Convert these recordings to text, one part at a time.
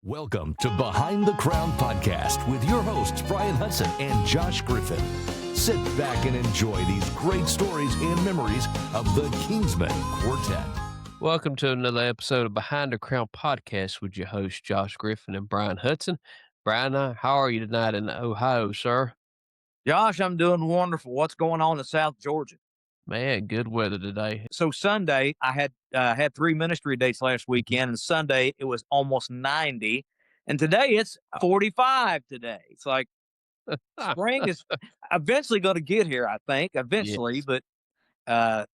Welcome to Behind the Crown Podcast with your hosts, Bryan Hutson and Josh Griffin. Sit back and enjoy these great stories and memories of the Kingsmen Quartet. Welcome to another episode of Behind the Crown Podcast with your hosts, Josh Griffin and Bryan Hutson. Bryan, how are you tonight in Ohio, sir? Josh, I'm doing wonderful. What's going on in South Georgia? Man, good weather today. So Sunday, I had 3 ministry dates last weekend, and Sunday it was almost 90, and today it's 45 today. It's like spring is eventually going to get here, I think, eventually, Yes. but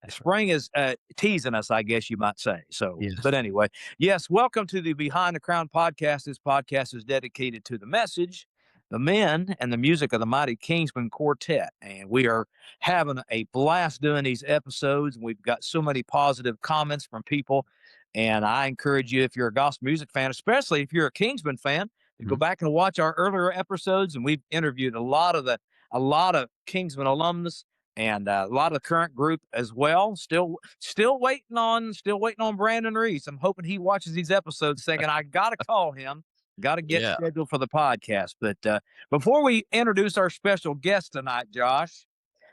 spring is teasing us, I guess you might say. So, Yes. But anyway, yes, welcome to the Behind the Crown Podcast. This podcast is dedicated to the message, the men, and the music of the mighty Kingsmen Quartet. And we are having a blast doing these episodes. We've got so many positive comments from people. And I encourage you, if you're a gospel music fan, especially if you're a Kingsmen fan, to go back and watch our earlier episodes. And we've interviewed a lot of Kingsmen alumnus and a lot of the current group as well. Still waiting on Brandon Reese. I'm hoping he watches these episodes thinking, I got to call him. Got to get scheduled for the podcast. But before we introduce our special guest tonight, Josh,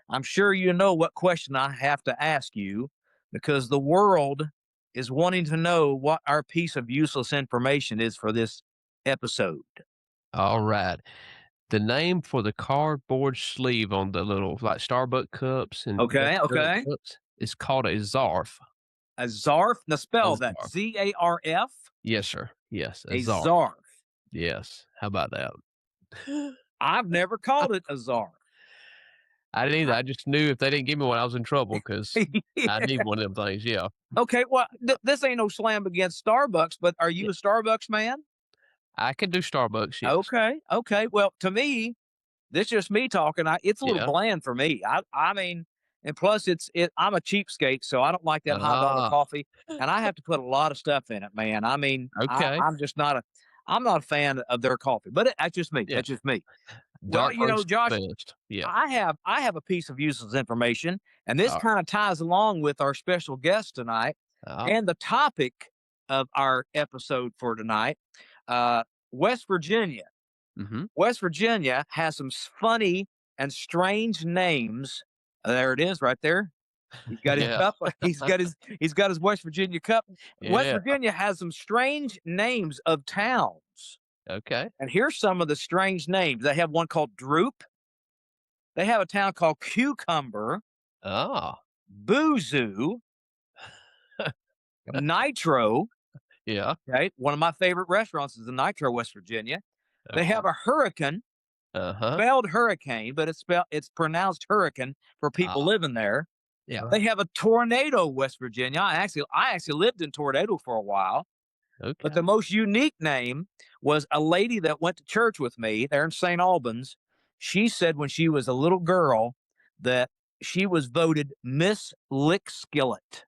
I'm sure you know what question I have to ask you, because the world is wanting to know what our piece of useless information is for this episode. All right. The name for the cardboard sleeve on the little like Starbucks cups and Okay. cups is called a zarf. A zarf? Now spell that. zarf. Z-A-R-F? Yes, sir. Yes, A zarf. Yes. How about that? I've never called it a zarf. I didn't either. I just knew if they didn't give me one, I was in trouble because I need one of them things. Yeah. Okay, well, this ain't no slam against Starbucks, but are you a Starbucks man? I can do Starbucks. Yes. Okay. Well, to me, this is just me talking. It's a little bland for me. I mean, and plus I'm a cheapskate, so I don't like that $100 coffee, and I have to put a lot of stuff in it, man. I mean, Okay. I'm not a fan of their coffee, but that's just me. Yeah. That's just me. Dark Well, roast Josh, best. Yeah. I have a piece of useless information, and this kind of ties along with our special guest tonight and the topic of our episode for tonight. West Virginia. Mm-hmm. West Virginia has some funny and strange names. There it is, right there. He's got his cup. He's got his West Virginia cup. Yeah. West Virginia has some strange names of towns. Okay. And here's some of the strange names. They have one called Droop. They have a town called Cucumber. Boozoo. Nitro. Yeah. Okay. One of my favorite restaurants is in Nitro, West Virginia. They have a Hurricane. Spelled hurricane, but it's pronounced hurricane for people living there. Yeah. They have a Tornado, West Virginia. I actually lived in Tornado for a while. Okay. But the most unique name was a lady that went to church with me there in St. Albans. She said when she was a little girl that she was voted Miss Lick Skillet.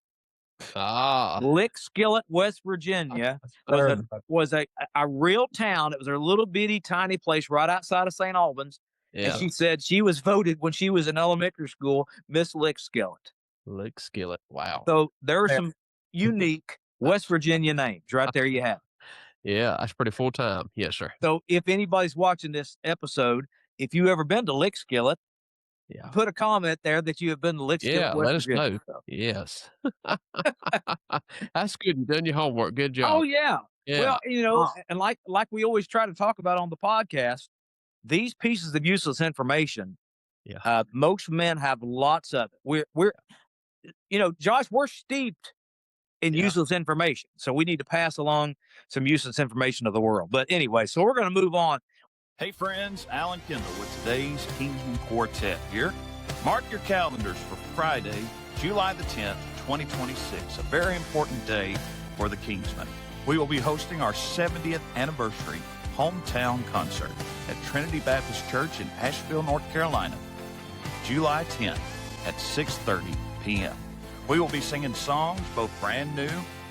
Lick Skillet, West Virginia was a real town. It was a little bitty tiny place right outside of St. Albans. Yeah. And she said she was voted when she was in elementary school Miss Lick Skillet. Lick Skillet. Wow. So there are some unique West Virginia names. Right there you have it. Yeah, that's pretty full time. Yes, sir. So if anybody's watching this episode, if you ever been to Lick Skillet, put a comment there that you have been to Lick Skillet. Yeah, let us know. Yes. That's good. You've done your homework. Good job. Oh, yeah. Well, and like we always try to talk about on the podcast, these pieces of useless information, most men have lots of it. We're Josh, we're steeped in useless information. So we need to pass along some useless information to the world. But anyway, so we're going to move on. Hey friends, Alan Kendall with today's Kingsmen Quartet here. Mark your calendars for Friday, July the 10th, 2026, a very important day for the Kingsmen. We will be hosting our 70th anniversary hometown concert at Trinity Baptist Church in Asheville, North Carolina, July 10th at 6:30 p.m. We will be singing songs, both brand new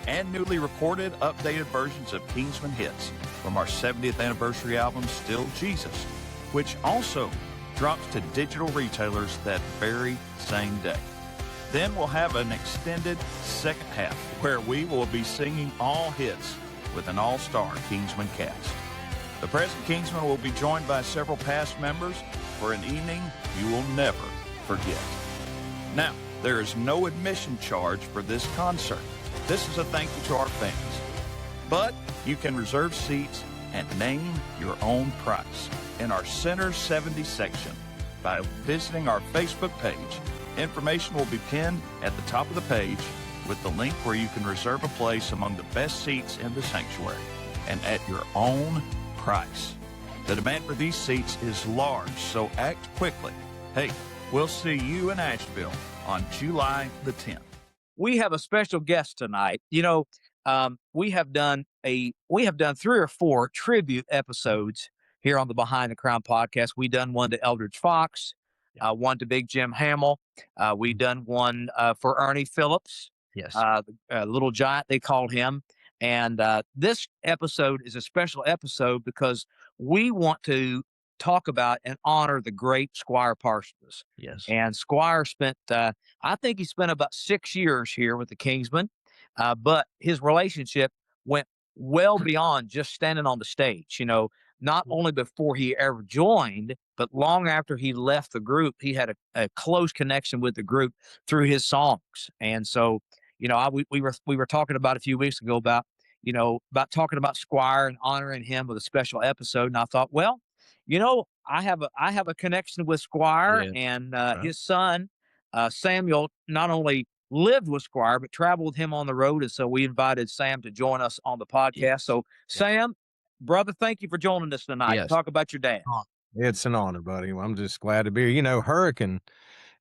and newly recorded, updated versions of Kingsmen hits from our 70th anniversary album, Still Jesus, which also drops to digital retailers that very same day. Then we'll have an extended second half where we will be singing all hits with an all-star Kingsman cast. The present Kingsmen will be joined by several past members for an evening you will never forget. Now, there is no admission charge for this concert. This is a thank you to our fans. But you can reserve seats and name your own price in our Center 70 section by visiting our Facebook page. Information will be pinned at the top of the page with the link where you can reserve a place among the best seats in the sanctuary and at your own price. The demand for these seats is large, so act quickly. Hey, we'll see you in Asheville on July the 10th. We have a special guest tonight. You know, we have done 3 or 4 tribute episodes here on the Behind the Crown podcast. We done one to Eldridge Fox, one to Big Jim Hamill. We done one for Ernie Phillips. Yes. Little Giant, they called him. And this episode is a special episode because we want to talk about and honor the great Squire Parsons. Yes. And Squire spent, I think he spent about 6 years here with the Kingsmen, but his relationship went well beyond just standing on the stage. You know, not only before he ever joined, but long after he left the group, he had a close connection with the group through his songs. And so, you know, we were talking about a few weeks ago about talking about Squire and honoring him with a special episode. And I thought, well, you know, I have a connection with Squire, and his son Samuel not only lived with Squire but traveled with him on the road, and so we invited Sam to join us on the podcast. So, Sam, brother, thank you for joining us tonight. Yes. Talk about your dad. It's an honor, buddy. I'm just glad to be here. You know, Hurricane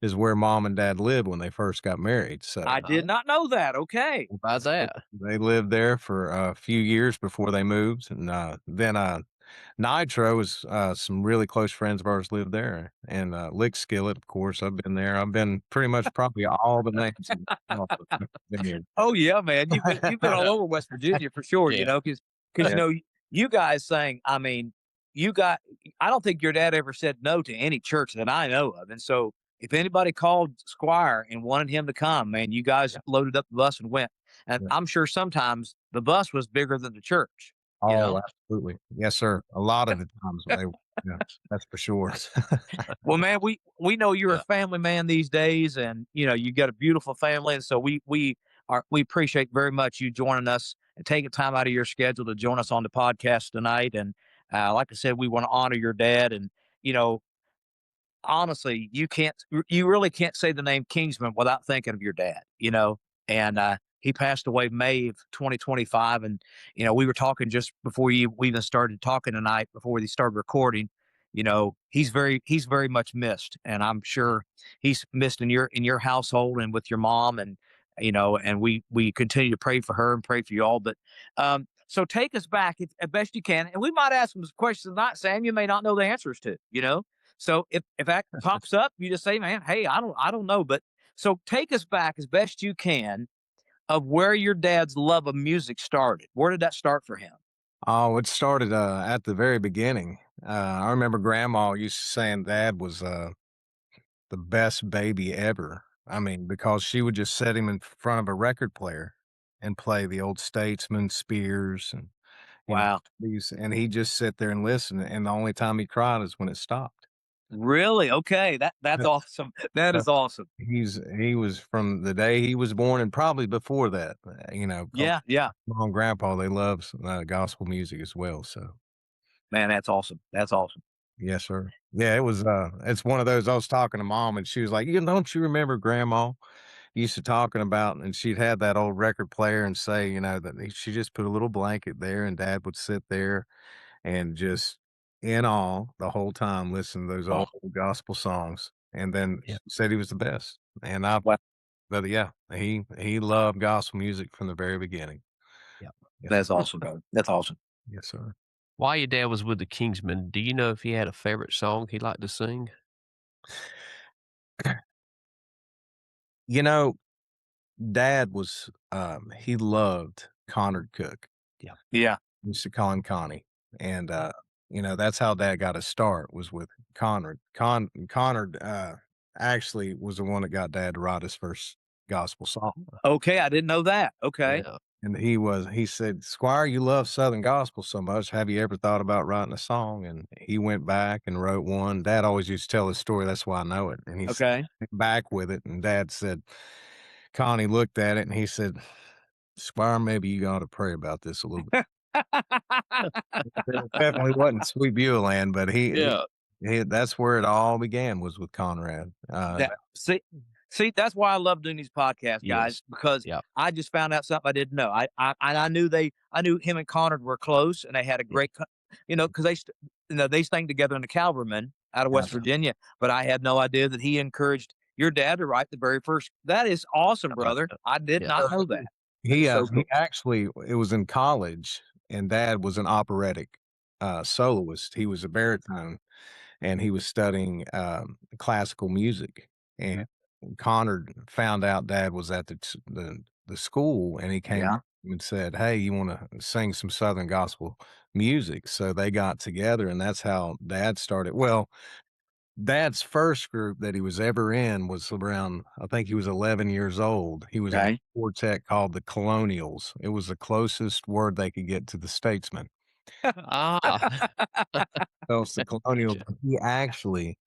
is where Mom and Dad lived when they first got married. So I did not know that. Okay. About that. they lived there for a few years before they moved, and then Nitro was some really close friends of ours lived there, and Lick Skillet, of course. I've been there. I've been pretty much probably all the names. Been here. Oh yeah, man. You've been all over West Virginia for sure. You know, because you know you guys sang. I mean, I don't think your dad ever said no to any church that I know of, and so if anybody called Squire and wanted him to come, man, you guys loaded up the bus and went. And I'm sure sometimes the bus was bigger than the church. Oh, know? Absolutely. Yes, sir. A lot of the times, that's for sure. Well, man, we know you're a family man these days, and you know you got a beautiful family, and so we appreciate very much you joining us and taking time out of your schedule to join us on the podcast tonight. And like I said, we want to honor your dad, and you know, honestly, you really can't say the name Kingsman without thinking of your dad, you know, and he passed away May of 2025. And, you know, we were talking just before we even started talking tonight, before we started recording, you know, he's very much missed. And I'm sure he's missed in your household and with your mom. And, you know, and we continue to pray for her and pray for you all. But so take us back as best you can. And we might ask some questions tonight, Sam, you may not know the answers to, you know. So if that pops up, you just say, man, hey, I don't know. But so take us back as best you can of where your dad's love of music started. Where did that start for him? Oh, it started at the very beginning. I remember Grandma used to saying Dad was the best baby ever. I mean, because she would just set him in front of a record player and play the old Statesman, Spears, and wow, and he'd just sit there and listen. And the only time he cried is when it stopped. Really? Okay, that's awesome. That is awesome. He was from the day he was born and probably before that. You know. Yeah. Mom and Grandpa, they love gospel music as well. So, man, that's awesome. That's awesome. Yes, sir. Yeah, it was. It's one of those. I was talking to Mom, and she was like, don't you remember Grandma used to talking about?" And she'd have that old record player and say, you know, that she just put a little blanket there, and Dad would sit there and just in awe the whole time, listen to those old gospel songs, and then said he was the best. And but yeah, he loved gospel music from the very beginning. Yeah, that's awesome, bro. That's awesome. Yes, sir. While your dad was with the Kingsmen, do you know if he had a favorite song he liked to sing? You know, Dad was he loved Conard Cook. Yeah. He used to call him Connie, and you know, that's how Dad got his start, was with Conard. Conard actually was the one that got Dad to write his first gospel song. Okay, I didn't know that. Okay. Yeah. And he said, Squire, you love Southern gospel so much. Have you ever thought about writing a song? And he went back and wrote one. Dad always used to tell his story. That's why I know it. And he Okay. went back with it. And Dad said, Connie looked at it and he said, Squire, maybe you ought to pray about this a little bit. It definitely wasn't Sweet Bueller, but Yeah. that's where it all began, was with Conrad. See, that's why I love doing these podcasts, guys, Yes. because Yeah. I just found out something I didn't know. I knew him and Conrad were close, and they had a great, because they sang together in the Calverman out of West Gotcha. Virginia. But I had no idea that he encouraged your dad to write the very first. That is awesome, brother. I did not know that. He So cool. actually, it was in college, and Dad was an operatic soloist. He was a baritone, and he was studying classical music. And Conrad found out Dad was at the school, and he came and said, "Hey, you want to sing some Southern gospel music?" So they got together, and that's how Dad started. Well, Dad's first group that he was ever in was around, I think he was 11 years old. He was in a quartet called the Colonials. It was the closest word they could get to the Statesmen. Ah. So it's the Colonials. He actually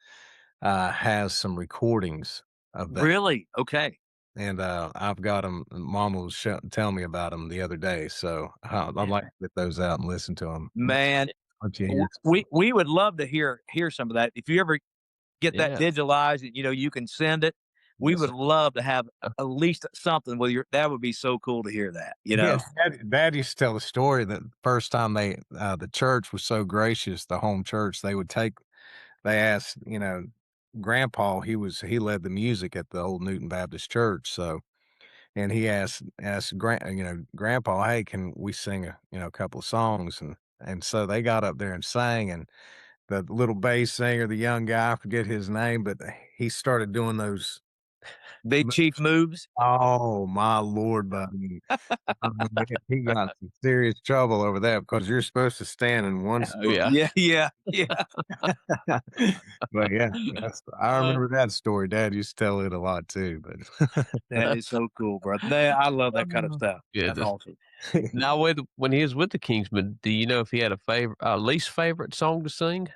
has some recordings of that. Really? Okay. And I've got them. Mom was telling me about them the other day. So I'd like to get those out and listen to them. Man, we would love to hear some of that. If you ever get that digitalized, and you can send it. We would love to have at least something with that would be so cool to hear that. Yes, Dad used to tell the story that the first time the church was so gracious, the home church, they asked, Grandpa, he led the music at the old Newton Baptist Church. So, and he asked Grandpa, hey, can we sing a couple of songs? And so they got up there and sang, and the little bass singer, the young guy, I forget his name, but he started doing those big chief moves. Oh my Lord, buddy. He got some serious trouble over that, because you're supposed to stand in one spot. Yeah. But I remember that story. Dad used to tell it a lot too. But that is so cool, bro. I love that kind of stuff. Yeah, That's awesome. Now, when he was with the Kingsmen, do you know if he had a least favorite song to sing?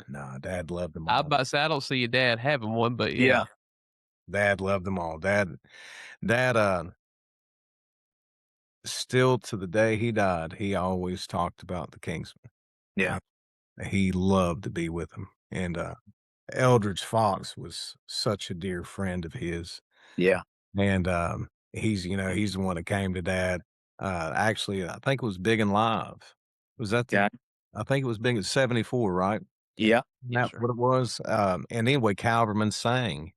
No, Dad loved them all. I about to say, I don't see your dad having one, but Yeah. Dad loved them all. Dad, still to the day he died, he always talked about the Kingsmen. Yeah. He loved to be with them. And Eldridge Fox was such a dear friend of his. Yeah. And he's the one that came to Dad. Actually, I think it was Big and Live. Was that I think it was Big at 74, right? Yeah. That's what it was. And anyway, Calverman sang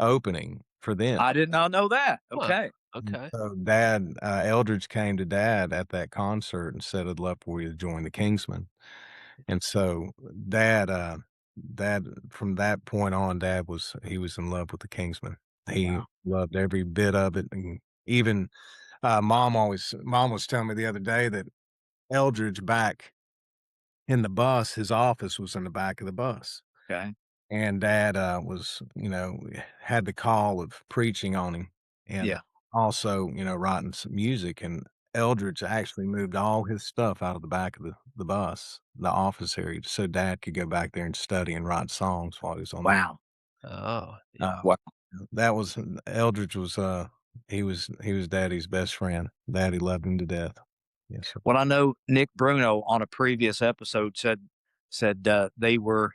opening for them. I did not know that. Okay. Okay. So Dad, Eldridge came to Dad at that concert and said, I'd love for you to join the Kingsmen. And so Dad, from that point on, he was in love with the Kingsmen. He loved every bit of it. And even Mom was telling me the other day that Eldridge, back in the bus, his office was in the back of the bus. Okay. And Dad was, had the call of preaching on him, and also, writing some music. And Eldridge actually moved all his stuff out of the back of the bus, the office area, so Dad could go back there and study and write songs while he was on. Wow. Oh, wow. That was Eldridge was he was Daddy's best friend. Daddy loved him to death. Yes, sir. Well, I know Nick Bruno on a previous episode said they were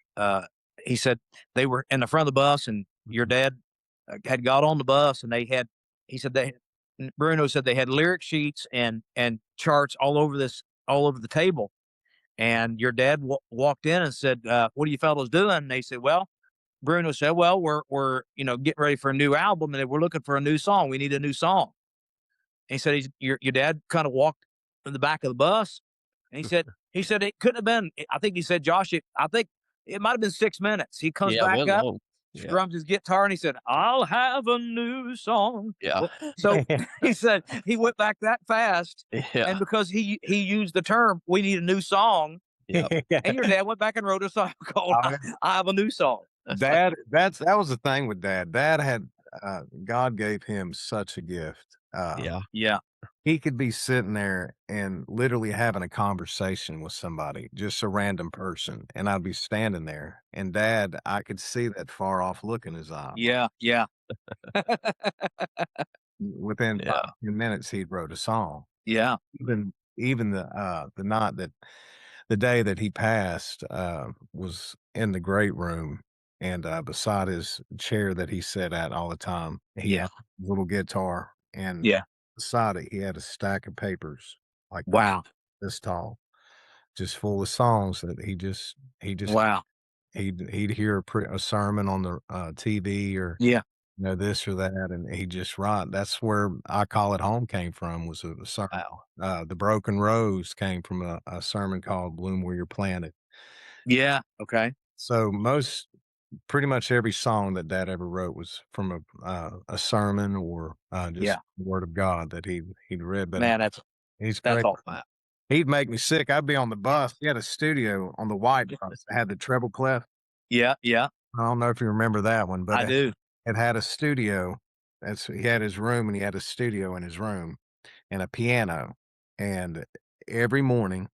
he said they were in the front of the bus, and your dad had got on the bus, and Bruno said they had lyric sheets and charts all over the table, and your dad walked in and said, "What are you fellows doing?" And they said, "Well," Bruno said, "Well, we're getting ready for a new album, and we're looking for a new song. We need a new song." And he said, your dad kind of walked in the back of the bus, and he said it couldn't have been. I think he said, Josh, I think it might have been 6 minutes. He comes back up, strums his guitar, and he said, "I'll have a new song." Yeah. So he said he went back that fast, and because he used the term, "We need a new song," and your dad went back and wrote a song called "I Have a New Song." That was the thing with Dad. Dad had God gave him such a gift. Yeah. Yeah. He could be sitting there and literally having a conversation with somebody, just a random person, and I'd be standing there, and Dad, I could see that far off look in his eye. Yeah. Yeah. Within Yeah. 5 10 minutes, he wrote a song. Yeah. Even the night that the day that he passed, was in the great room, and, beside his chair that he sat at all the time, he Yeah. had a little guitar, and Yeah. beside it, he had a stack of papers like Wow. this tall, just full of songs that he just Wow. he'd hear a sermon on the, TV or, Yeah. this or that, and he just write. That's where I Call It Home came from, was a sermon. Wow. The Broken Rose came from a sermon called Bloom Where You're Planted. Yeah. Okay. So pretty much every song that Dad ever wrote was from a sermon or, just Yeah. the word of God that he'd read, but Man, he's that's great. all. Wow. He'd make me sick. I'd be on the bus. He had a studio on the white bus that had the treble clef. Yeah. Yeah. I don't know if you remember that one, but I do. it had a studio. He had his room, and he had a studio in his room and a piano. And every morning,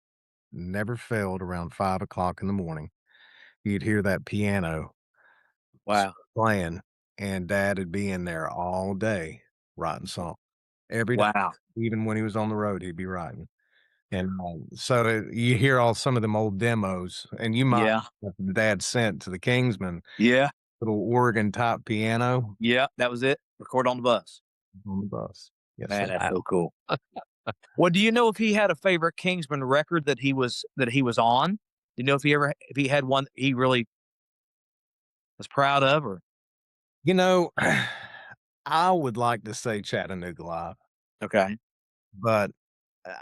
never failed, around 5 o'clock in the morning, you'd hear that piano Wow. playing, and Dad would be in there all day writing songs. Every day, Wow. even when he was on the road, he'd be writing. And, so you hear some of them old demos, and you might Yeah. Dad sent to the Kingsmen, Yeah. little organ top piano Yeah. That was it. Record on the bus. on the bus. Yes, Man, sir. that's so cool. Well, do you know if he had a favorite Kingsman record that he was on? Do you know if he had one that he really was proud of, or You know, I would like to say Chattanooga Live, okay? but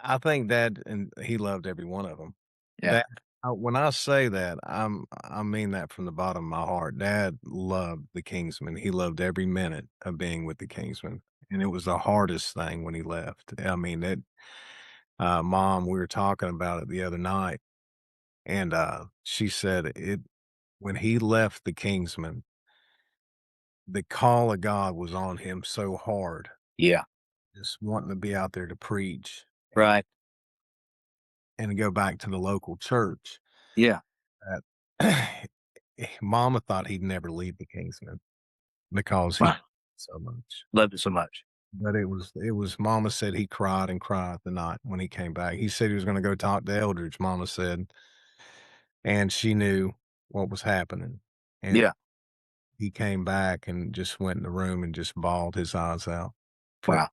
I think Dad, and he loved every one of them. Yeah. When I say that, I mean that from the bottom of my heart. Dad loved the Kingsmen. He loved every minute of being with the Kingsmen, and it was the hardest thing when he left. I mean, Mom, we were talking about it the other night, and, she said when he left the Kingsmen, the call of God was on him so hard, Yeah. just wanting to be out there to preach Right. and go back to the local church, Yeah. that Mama thought he'd never leave the Kingsmen because he Wow. so much. Loved it so much. But it was Mama said he cried and cried the night when he came back. He said he was gonna go talk to Eldridge, Mama said, and she knew what was happening, and Yeah. he came back and just went in the room and just bawled his eyes out, Wow.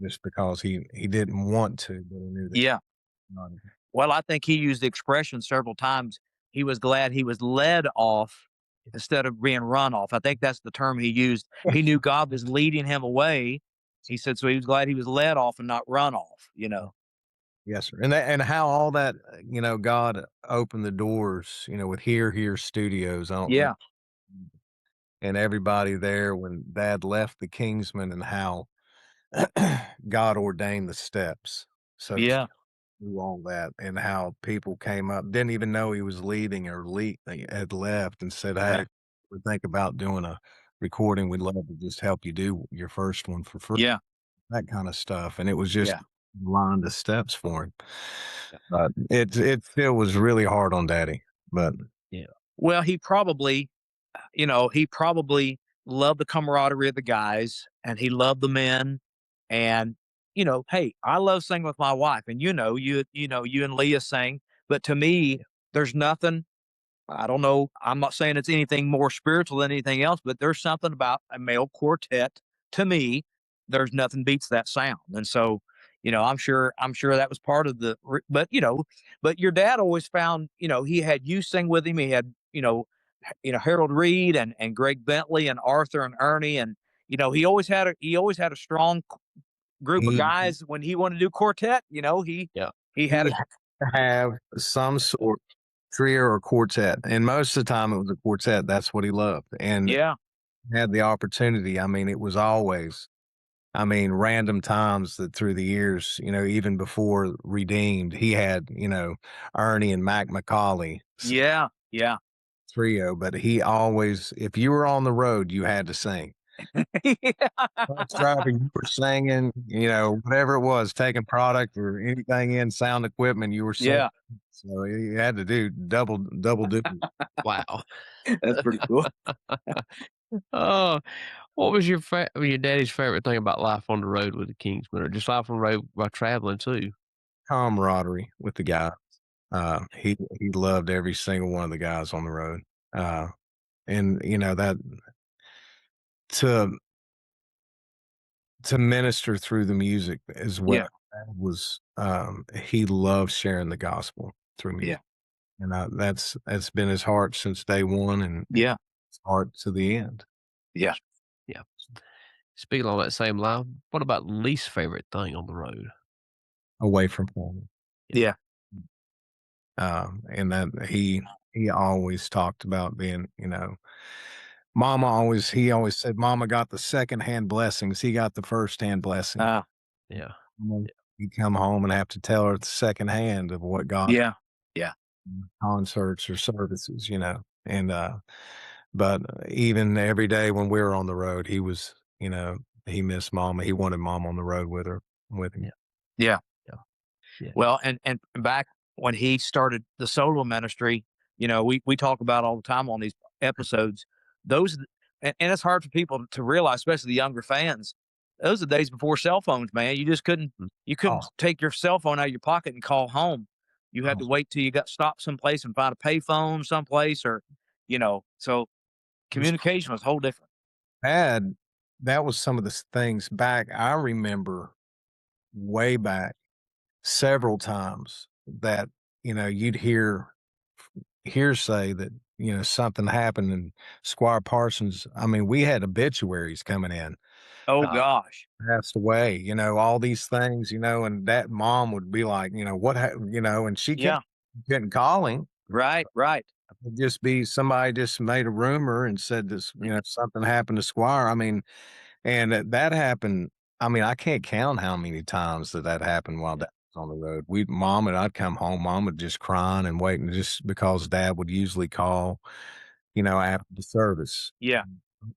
just because he didn't want to, but he knew that Yeah. God. Well, I think he used the expression several times. He was glad he was led off instead of being run off. I think that's the term he used. He knew God was leading him away. He said, so he was glad he was led off and not run off, you know? Yes, sir, and how all that, God opened the doors, with Here Studios. I don't know, Yeah. and everybody there when Dad left the Kingsmen, and how God ordained the steps, so to Yeah. do all that, and how people came up, didn't even know he was leaving or had left, and said, "Hey, Yeah. we think about doing a recording. We'd love to just help you do your first one for free." Yeah. That kinda stuff, and it was just Yeah. lined the steps for him. Yeah. But it still was really hard on Daddy, but Yeah. Well, he probably loved the camaraderie of the guys, and he loved the men. And, hey, I love singing with my wife, and you and Leah sing, but to me, there's nothing. I don't know. I'm not saying it's anything more spiritual than anything else, but there's something about a male quartet. To me, there's nothing beats that sound. And so, I'm sure that was part of but your dad always found, he had you sing with him. He had, Harold Reed and Greg Bentley and Arthur and Ernie. And, he always had a strong group of he guys when he wanted to do quartet. Yeah. He had he had to have some sort of trio or quartet, and most of the time it was a quartet. That's what he loved, and yeah, had the opportunity. I mean, it was always, random times that through the years, even before Redeemed, he had, Ernie and Mac McCauley yeah, yeah. trio, but he always, if you were on the road, you had to sing. Trucks driving, you were singing, whatever it was, taking product or anything in sound equipment, you were singing. Yeah, So you had to do double duty. Wow. that's pretty cool. Oh, what was your daddy's favorite thing about life on the road with the Kingsmen, or just life on the road by traveling too? Camaraderie with the guy. He loved every single one of the guys on the road. And that to minister through the music as well. Yeah, That was he loved sharing the gospel through yeah, music. And that's been his heart since day one, and yeah, his heart to the end. yeah. Yeah. Speaking on that same line, what about least favorite thing on the road? Away from home. Yeah. And that he always talked about being, he always said mama got the secondhand blessings. He got the firsthand blessing. Yeah. He'd come home and have to tell her the secondhand of what God Yeah. Yeah. concerts or services, and but even every day when we were on the road, he was, he missed mama. He wanted mom on the road with him. Yeah. Yeah. Well, and back when he started the solo ministry, we talk about all the time on these episodes. Those and it's hard for people to realize, especially the younger fans. Those are the days before cell phones, man. You just couldn't Oh, take your cell phone out of your pocket and call home. You had to wait till you got stopped someplace and find a payphone someplace, or so just communication was whole different. bad. That was some of the things back. I remember way back several times that, you'd hearsay that, something happened and Squire Parsons. I mean, we had obituaries coming in, Oh uh, gosh. passed away, all these things, and that mom would be like, and she Yeah. couldn't call him. Right. Right. It'd just be somebody just made a rumor and said this, something happened to Squire. I mean, and that happened. I mean, I can't count how many times that happened while dad was on the road. I'd come home, mom would just crying and waiting just because dad would usually call, after the service. Yeah.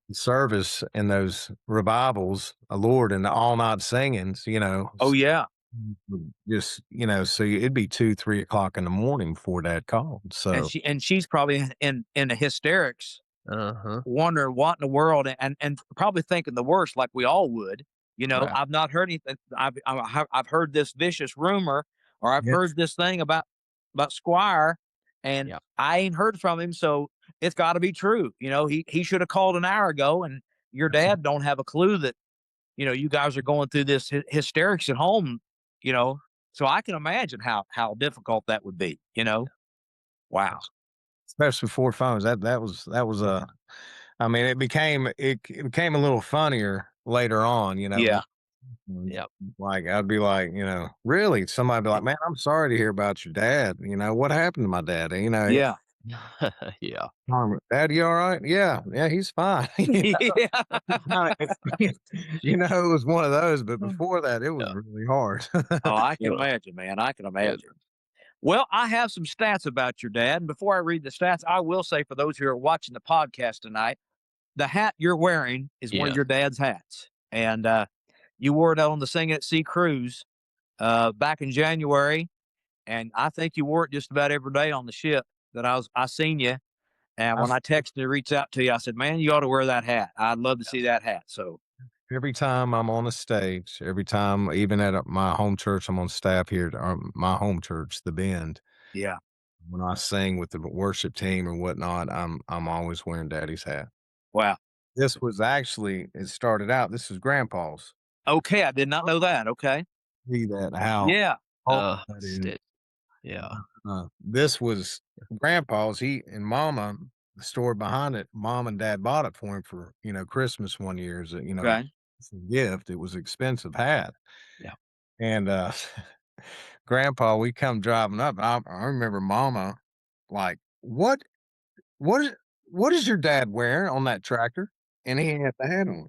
The service and those revivals, Lord, and the all night singings, Oh yeah. just, so it'd be 2, 3 o'clock in the morning before dad called. So, And she's probably in the hysterics, Uh-huh. wondering what in the world, and probably thinking the worst, like we all would. Right. I've not heard anything. I've heard this vicious rumor, or I've yes, heard this thing about Squire, and Yeah. I ain't heard from him, so it's got to be true. He should have called an hour ago, and your dad don't have a clue that you guys are going through this hysterics at home. You know, so I can imagine how difficult that would be. Wow. especially before phones. That was a. I mean, it became a little funnier later on, Yeah. Yep. Like I'd be like, really? Somebody'd be like, "Man, I'm sorry to hear about your dad. What happened to my dad?" Yeah. Yeah. Dad, you all right? Yeah, he's fine. Yeah. It was one of those. But before that, it was Yeah. really hard. Oh, I can Yeah. imagine, man. I can Yeah. imagine. Well, I have some stats about your dad. And before I read the stats, I will say for those who are watching the podcast tonight, the hat you're wearing is one of Yeah. your dad's hats. And you wore it on the Singing at Sea cruise back in January. And I think you wore it just about every day on the ship that I seen you. And when I texted to reach out to you, I said, man, you ought to wear that hat. I'd love to see that hat. So, Every time I'm on a stage, every time, even at my home church, I'm on staff here at my home church, the Bend. yeah. When I sing with the worship team or whatnot, I'm always wearing Daddy's hat. Wow. This was actually it started out. This is Grandpa's. Okay. I did not know that. Okay. See that how Yeah. old that is. Stitch. Yeah. This was Grandpa's. He and Mama. The story behind it. Mom and Dad bought it for him for Christmas one year as a Okay. as a gift. It was an expensive hat. Yeah. And Grandpa, we come driving up. I remember Mama like, what is what is your dad wearing on that tractor? And he had the hat on.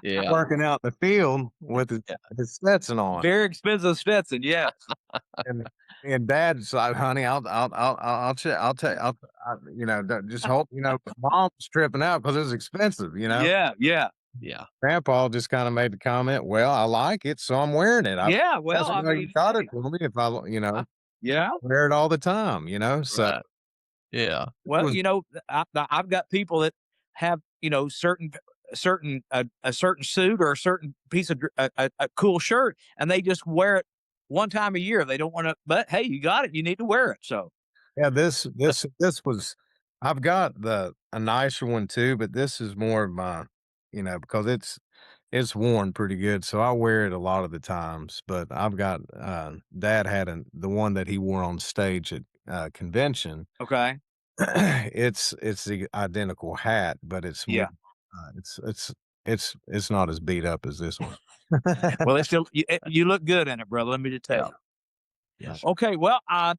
Yeah. Working out in the field with his Stetson on. Very expensive Stetson. Yeah. And And Dad's like, "Honey, I'll check. Just hope, Mom's tripping out because it's expensive, Yeah, yeah, Yeah. Grandpa just kinda made the comment, "Well, I like it, so I'm wearing it. I yeah. Well, That's I why you mean, got hey, it for me if I yeah. wear it all the time, so Right. Yeah. it Well, was I've got people that have certain a certain suit or a certain piece of a cool shirt, and they just wear it one time a year. They don't want to, but hey, you got it. You need to wear it. So yeah, this was I've got a nicer one too, but this is more of my because it's worn pretty good, so I wear it a lot of the times, but I've got, Dad had the one that he wore on stage at, convention. okay, It's the identical hat, but it's more, yeah. it's not as beat up as this one. Well, it's still you look good in it, brother. Let me just tell Yeah. you. Yes. Okay, well, I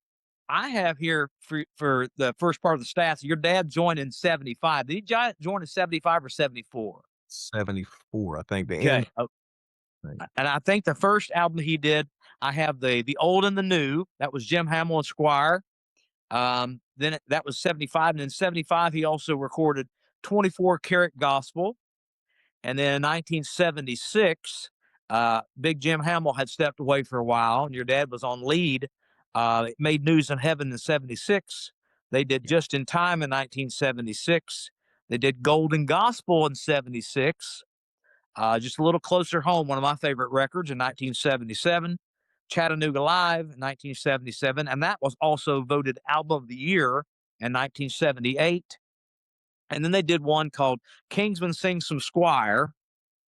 have here for the first part of the stats. Your dad joined in '75. Did he join in '75 or '74? 74, I think the end. Okay, and I think the first album he did, I have the old and the new. That was Jim Hamill and Squire. That was '75, and in '75 he also recorded 24 Karat Gospel. And then in 1976, Big Jim Hamill had stepped away for a while, and your dad was on lead. It made news in heaven in '76. They did Just in Time in 1976. They did Golden Gospel in '76. Just a little closer home, one of my favorite records in 1977. Chattanooga Live in 1977. And that was also voted Album of the Year in 1978. And then they did one called Kingsmen Sing Some Squire,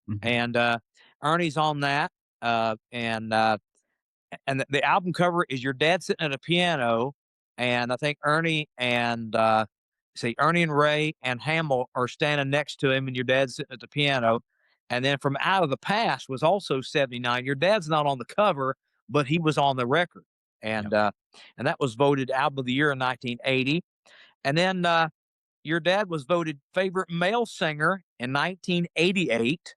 Mhm. and Ernie's on that. And the album cover is your dad sitting at a piano, and I think Ernie and Ray and Hamill are standing next to him, and your dad's sitting at the piano. And then from Out of the Past was also '79. Your dad's not on the cover, but he was on the record, and and that was voted Album of the Year in 1980. And then your dad was voted favorite male singer in 1988.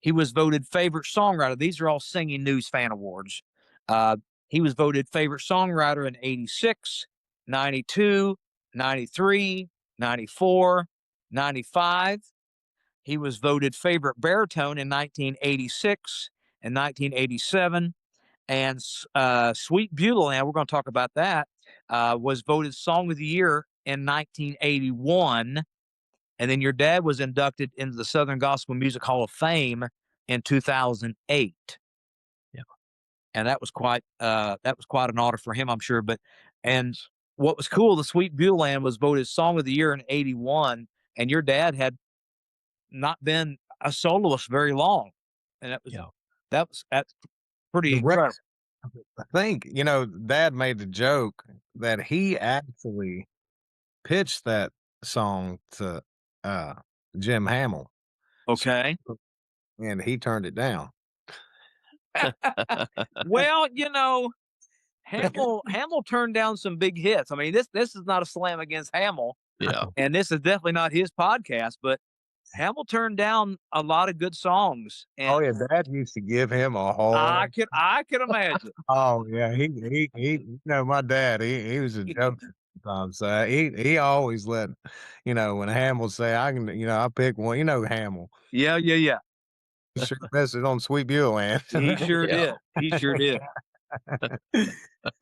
He was voted favorite songwriter. These are all Singing News Fan Awards. Uh, he was voted favorite songwriter in '86, '92, '93, '94, '95. He was voted favorite baritone in 1986 and 1987. And Sweet Beulah, we're going to talk about that, was voted Song of the Year in 1981. And then your dad was inducted into the Southern Gospel Music Hall of Fame in 2008. Yeah. And that was quite an honor for him, I'm sure. And what was cool, the Sweet Beulah was voted Song of the Year in '81, and your dad had not been a soloist very long, and Yeah. that's pretty The rec incredible. I think, Dad made the joke that he actually pitched that song to, uh, Jim Hamill, s Okay. and he turned it down. Well, Hamill turned down some big hits. I mean, this is not a slam against Hamill, Yeah. and this is definitely not his podcast, but Hamill turned down a lot of good songs, Oh, and yeah, Dad used to give him a I hard could I could imagine. Oh, yeah, my dad, he was a joker sometimes, so he always let when Hamill say, "I can," I pick one, Hamill. Yeah, yeah, yeah. Sure missed it on Sweet Beulah. He sure Yeah. did. He sure did.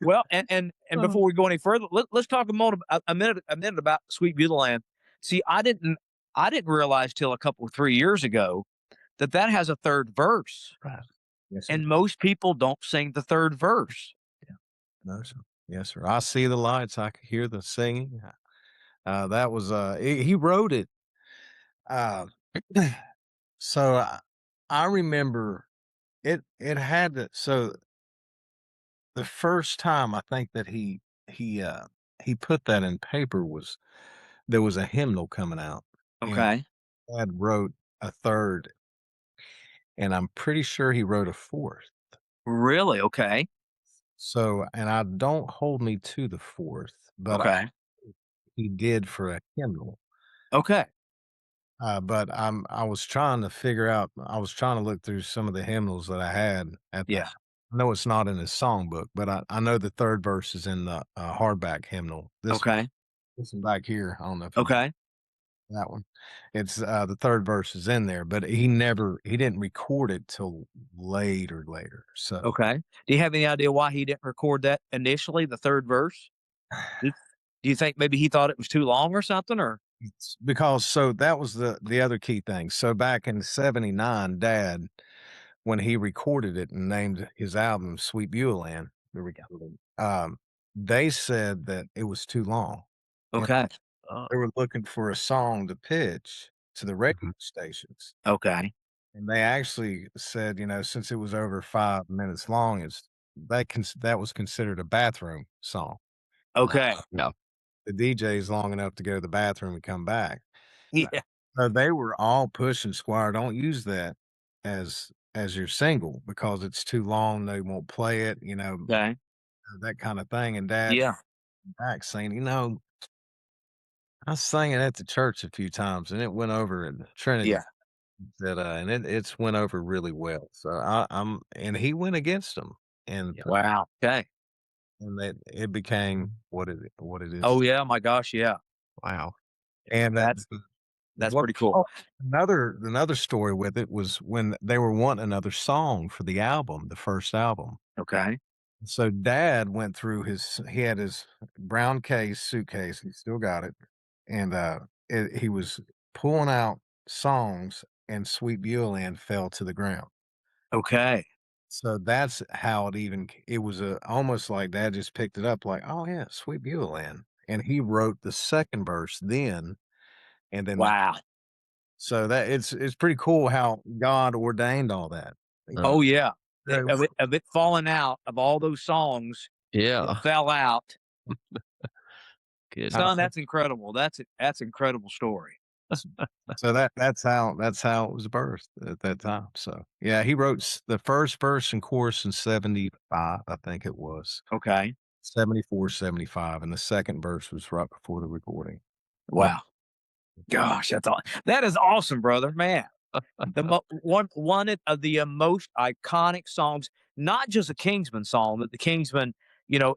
Well, and before we go any further, let's talk a minute about Sweet Beulah. See, I didn't realize till a couple 3 years ago that has a third verse, Right. Yes, sir. and most people don't sing the third verse. No, sir. Yes, sir. I see the lights. I could hear the singing. That was he wrote it. Uh, so I remember it had to, so the first time I think that he put that in paper was there was a hymnal coming out, and Okay. Dad wrote a third, and I'm pretty sure he wrote a fourth. Really? Okay. So, and I don't hold me to the fourth, but Okay. he did for a hymnal. Okay. But I was trying to look through some of the hymnals that I had at the Yeah. I know it's not in his songbook, but I know the third verse is in the hardback hymnal. Okay. This one back here, I don't know if you Okay. that one. It's the third verse is in there, but he didn't record it till later. So Okay. Do you have any idea why he didn't record that initially, the third verse? Do do you think maybe he thought it was too long or something? Or it's because so that was the other key thing. So back in '79, Dad, when he recorded it and named his album Sweet Beulah Land, the recording, they said that it was too long. And okay. they were looking for a song to pitch to the radio Mhm. stations. Okay. And they actually said, since it was over 5 minutes long, that was considered a bathroom song. Okay. Yeah. The DJ's long enough to go to the bathroom and come back. Yeah. So they were all pushing Squire, "Don't use that as your single because it's too long, they won't play it," Okay. that kinda thing, and Dad Yeah. back saying, "I sang it at the church a few times, and it went over in Trinity." Yeah. And it's went over really well. So and he went against them, and Yeah. Wow. Okay. and that it became what it is. Oh yeah. My gosh. Yeah. Wow. And that That's what pretty cool. oh, another story with it was when they were wanting another song for the album, the first album. Okay. So Dad went through he had his brown suitcase, he still got it, and he was pulling out songs, and Sweet Beulah Land fell to the ground. Okay. So that's how it was almost like Dad just picked it up like, "Oh, yeah, Sweet Beulah Land," and he wrote the 2nd verse then, and then Wow. so that it's pretty cool how God ordained all that. Oh yeah. Very Of it falling out of all those songs, it Yeah. fell out. Goodness. Son, that's incredible. That's incredible story. So that's how it was birthed at that time. So, yeah, he wrote the 1st verse and chorus in '75, I think it was. Okay. 74, 75, and the 2nd verse was right before the recording. Well, Wow. Gosh, that is awesome, brother. Man. One of the most iconic songs, not just a Kingsman song, but the Kingsman,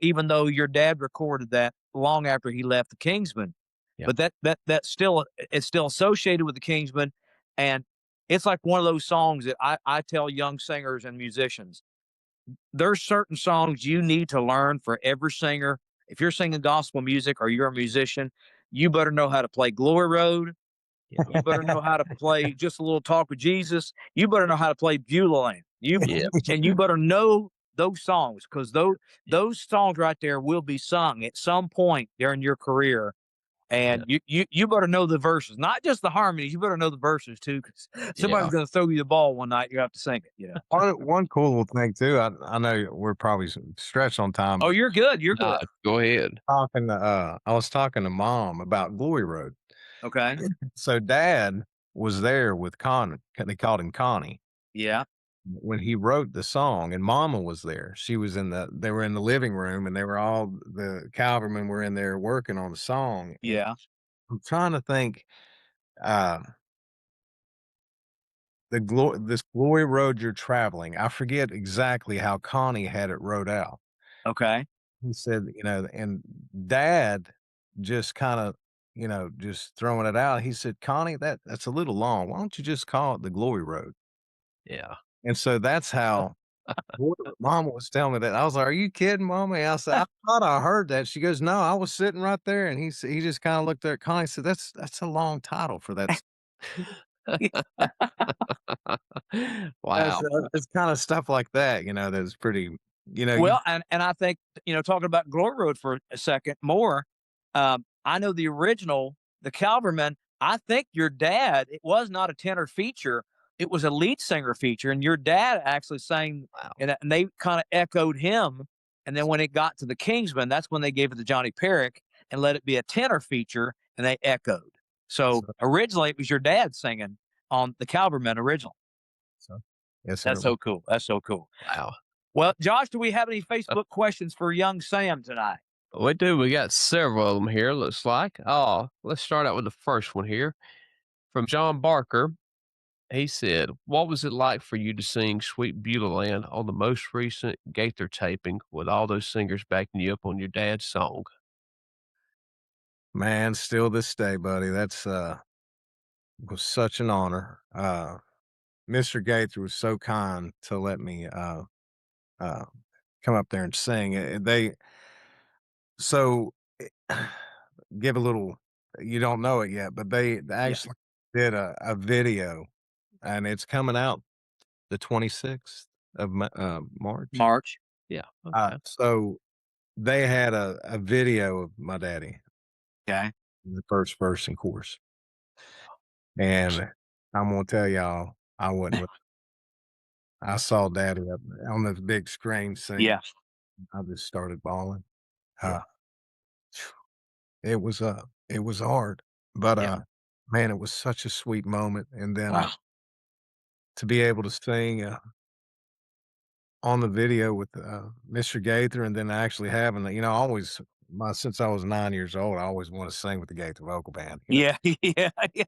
even though your dad recorded that long after he left the Kingsman, Yeah. but that's still it's still associated with the Kingsman, and it's like one of those songs that I tell young singers and musicians, there's certain songs you need to learn for every singer. If you're singing gospel music or you're a musician, you better know how to play Glory Road. You better know how to play Just a Little Talk with Jesus. You better know how to play Beulah Land. Yeah. And you better know those songs because those songs right there will be sung at some point during your career. Yeah. And you better know the verses, not just the harmonies. You better know the verses too, because somebody's Yeah. going to throw you the ball one night. You have to sing it. one cool little thing too, I know we're probably stretched on time, Oh, but you're good. You're Nah, good. go ahead. I was talking to Mom about Glory Road. Okay. So Dad was there with they called him Connie, Yeah. when he wrote the song, and Mama was there. They were in the living room, and the Calvermen were in there working on the song, and Yeah. I'm trying to think, uh, this Glory Road You're Traveling, I forget exactly how Connie had it wrote out. Okay. He said, and Dad just kinda, just throwing it out, he said, "Connie, that's a little long. Why don't you just call it the Glory Road?" Yeah. And so that's how Mama was telling me that. I was like, "Are you kidding, Mommy?" I said, "I thought I heard that." She goes, "No, I was sitting right there," and he just kinda looked at Connie and said, "That's a long title for that." Wow. It's kinda stuff like that, that's pretty, you Well, and I think, talking about Glory Road for a second more, I know the original, the Calverman, I think your dad, it was not a tenor feature, it was a lead singer feature, and your dad actually sang, Wow. and they kind of echoed him. And then when it got to the Kingsmen, that's when they gave it to Johnny Perrick and let it be a tenor feature, and they echoed. So So originally, it was your dad singing on the Calverman original. so yes, sir. That's so cool. That's so cool. Wow. Well, Josh, do we have any Facebook questions for young Sam tonight? We do. We got several of them here, looks like. Oh, let's start out with the first one here from John Barker. He said, "What was it like for you to sing Sweet Beulah Land on the most recent Gaither taping with all those singers backing you up on your dad's song?" Man, still this day, buddy, that's, was such an honor. Mr. Gaither was so kind to let me, uh, come up there and sing. They so, give a little you don't know it yet, but they Yeah. actually did a video, and it's coming out the 26th of March. March. Yeah, okay. So they had a video of my daddy, Okay. the first verse and chorus, and I'm gonna tell y'all, I saw daddy up on this big screen singing. Yeah. I just started bawling. Uh, Yeah. it was hard, but, Yeah. man, it was such a sweet moment, and then, Wow. to be able to sing, on the video with, Mr. Gaither and then actually having the I always since I was 9 years old, I always wanna sing with the Gaither vocal band, Yeah. Yeah. Yeah.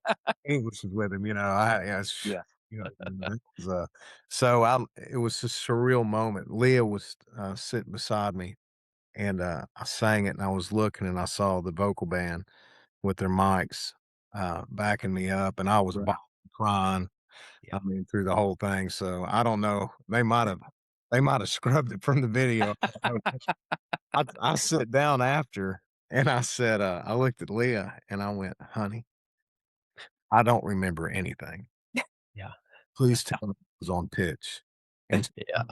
English is with him, I yeah, Yeah. it was, so it was a surreal moment. Leah was, sitting beside me, and, I sang it, and I was looking, and I saw the vocal band with their mics, backing me up, and I was Right. crying, Yeah. I mean, through the whole thing, so I don't know, they might have scrubbed it from the video. I sat down after, and I said, I looked at Leah, and I went, "Honey, I don't remember anything. Yeah. Please tell me I was on pitch." And Yeah.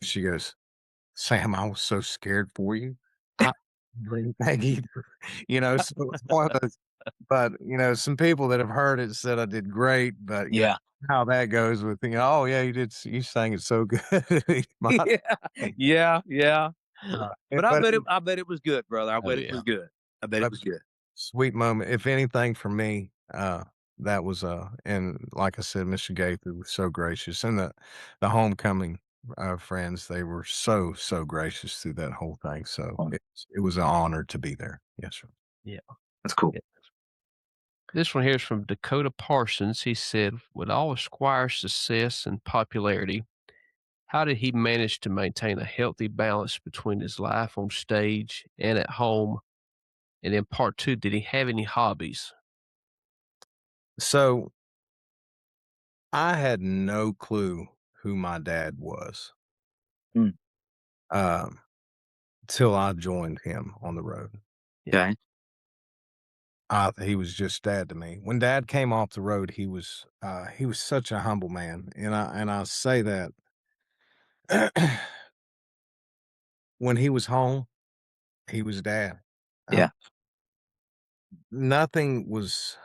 she goes, "Sam, I was so scared for you. I didn't do anything either." So it's one of those but, some people that have heard it said I did great, but, Yeah. how that goes with, "Oh, yeah, you sang it so good." My Yeah. Yeah. Yeah. But but I bet it was good, brother. I Oh, bet it yeah. was good. I bet it but was good. sweet moment. If anything for me, that was, and like I said, Mr. Gaither was so gracious, and the homecoming, friends, they were so, so gracious through that whole thing, so Oh, it was an honor to be there. Yes, sir. Yeah. that's cool. Yeah. This one here is from Dakota Parsons. He said, "With all of Squire's success and popularity, how did he manage to maintain a healthy balance between his life on stage and at home? And then part two, did he have any hobbies?" So, I had no clue who my dad was, Mm. um, till I joined him on the road. Okay. He was just dad to me. When dad came off the road, he was such a humble man, and I say that when he was home, he was dad. Yeah. Nothing was,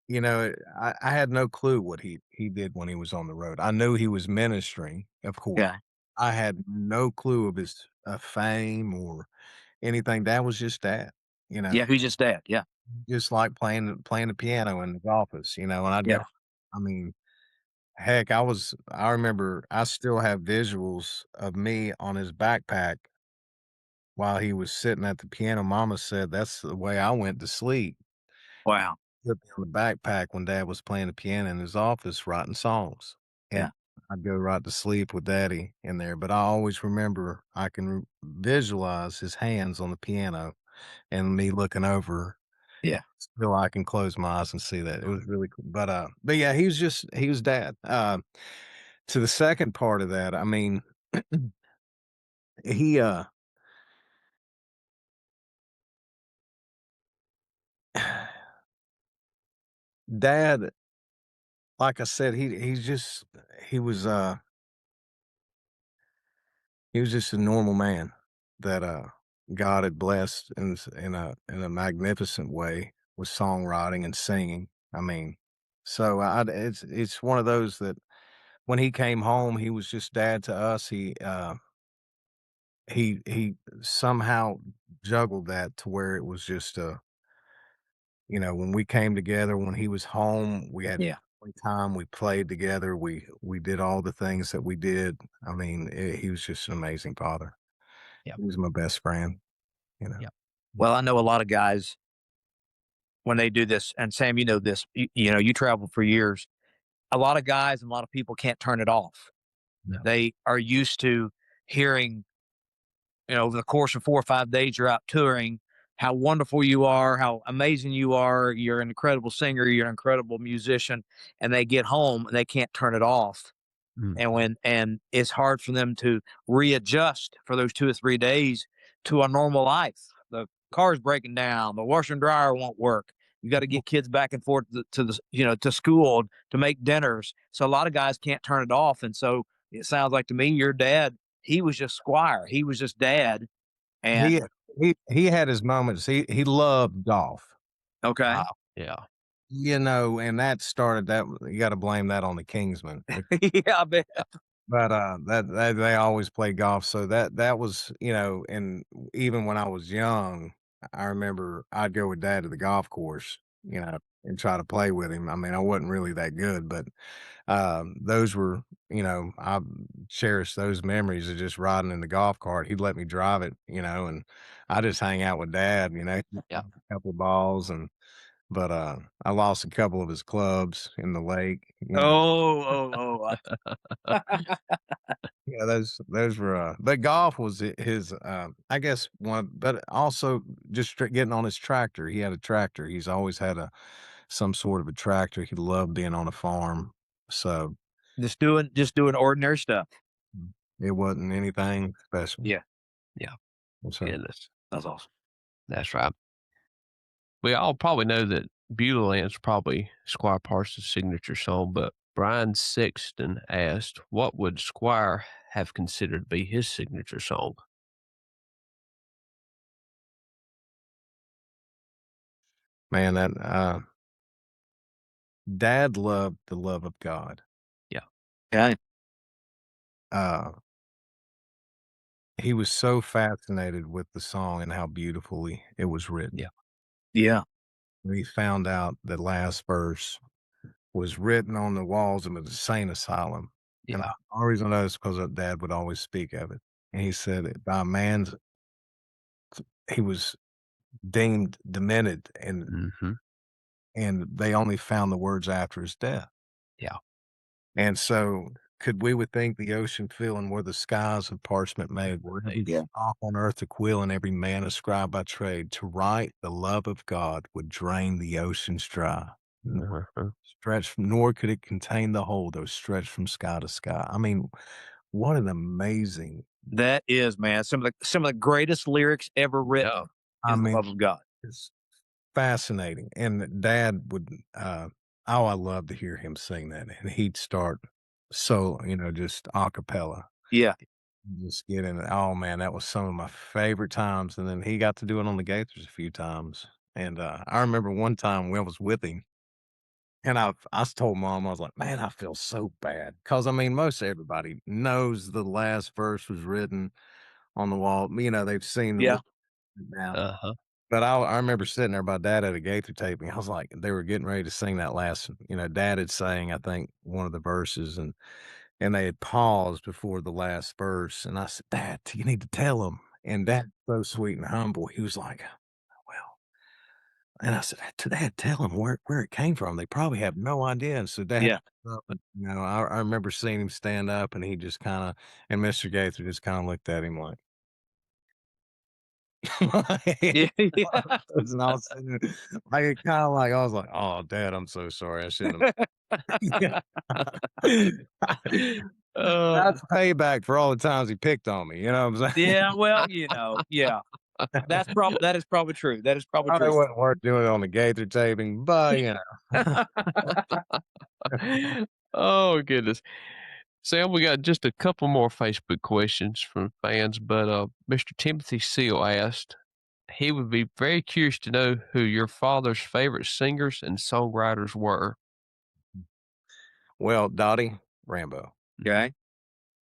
I had no clue what he did when he was on the road. I knew he was ministering, of course. Yeah. I had no clue of his fame or anything. Dad was just dad, Yeah. Who's just dad? Yeah. just like playing the piano in his office, and I'd go. Yeah. I mean, heck, I remember I still have visuals of me on his backpack while he was sitting at the piano. Mama said that's the way I went to sleep. Wow. Put me on the backpack when dad was playing the piano in his office writing songs. And Yeah. I'd go right to sleep with daddy in there. But I always remember I can visualize his hands on the piano and me looking over. Yeah. Still, I can close my eyes and see that. It was really cool. But yeah, he was dad. To the second part of that, I mean, he, dad, like I said, he was, uh, he was just a normal man that, God had blessed in a magnificent way with songwriting and singing. I mean, so it's one of those that when he came home, he was just dad to us. He somehow juggled that to where it was just, when we came together, when he was home, we had Yeah. family time, we played together, we did all the things that we did. I mean, he was just an amazing father. Yep. He was my best friend, you know? Yep. Well, I know a lot of guys when they do this, and Sam, you know this. You travel for years. a lot of guys and a lot of people can't turn it off. No. They are used to hearing, over the course of 4 or 5 days you're out touring, how wonderful you are, how amazing you are. You're an incredible singer, you're an incredible musician, and they get home and they can't turn it off. And it's hard for them to readjust for those 2 or 3 days to a normal life. The car's breaking down, the washer and dryer won't work. You got to get kids back and forth to the to school to make dinners. So a lot of guys can't turn it off. And so it sounds like to me, your dad, he was just Squire. He was just dad. And He he had his moments. He loved golf. okay. Yeah. And that started that you gotta blame that on the Kingsmen. Yeah, I bet. But, that they always played golf, so that was, and even when I was young, I remember I'd go with dad to the golf course, and try to play with him. I mean, I wasn't really that good, but, those were, I cherish those memories of just riding in the golf cart. He'd let me drive it, and I just hang out with dad, Yeah. a couple balls but, I lost a couple of his clubs in the lake, Yeah, those were, but golf was his, I guess one, but also just getting on his tractor. He had a tractor. He's always had some sort of a tractor. He loved being on a farm. So just doing ordinary stuff. it wasn't anything special. Yeah. Yeah. So, Goodness. That's awesome. That's right. We all probably know that Beulah Land's probably Squire Parsons' signature song, but Brian Sexton asked, what would Squire have considered to be his signature song? man, that, dad loved the love of God. Yeah. Okay. Uh, he was so fascinated with the song and how beautifully it was written. Yeah. Yeah. We found out the last verse was written on the walls of an insane asylum. And Yeah. I always know this because dad would always speak of it. And he said it by man's, he was deemed demented Mm-hmm. and they only found the words after his death. Yeah. And so could we would think the ocean filling were the skies of parchment made, were every Yeah. stalk on earth a quill and every man a scribe by trade, to write the love of God would drain the oceans dry. Uh-huh. Nor could it contain the whole, though stretched from sky to sky. I mean, what an amazing, That is, man, some of the greatest lyrics ever written Yeah. I is the mean, love of God. it's fascinating. And dad would, I love to hear him sing that. And he'd start just a cappella. Yeah. Just get in it. Oh man, that was some of my favorite times. And then he got to do it on the Gaithers a few times. And I remember one time when I was with him, and I told mom, I was like, man, I feel so bad. Cause I mean, most everybody knows the last verse was written on the wall. They've seen the Yeah. now. Uh-huh. But I remember sitting there by dad at a Gaither taping. I was like, they were getting ready to sing that last, dad had sang, I think, one of the verses and they had paused before the last verse. And I said, Dad, you need to tell them. And dad's so sweet and humble. He was like, well, and I said, to Dad, tell them where it came from. They probably have no idea. And so Dad, Yeah. I remember seeing him stand up and he just kind of, and Mr. Gaither just kind of looked at him like, Yeah. Yeah. and I was sitting there, like, it kind of like, I was like, oh, Dad, I'm so sorry. I shouldn't have. That's payback for all the times he picked on me. You know what I'm saying? Yeah. Well, yeah. That is probably true. That is probably Probably true. wouldn't work doing it on the Gaither taping, but Oh, goodness. Sam, we got just a couple more Facebook questions from fans, but Mr. Timothy Seal asked, he would be very curious to know who your father's favorite singers and songwriters were. well, Dottie Rambo. Okay.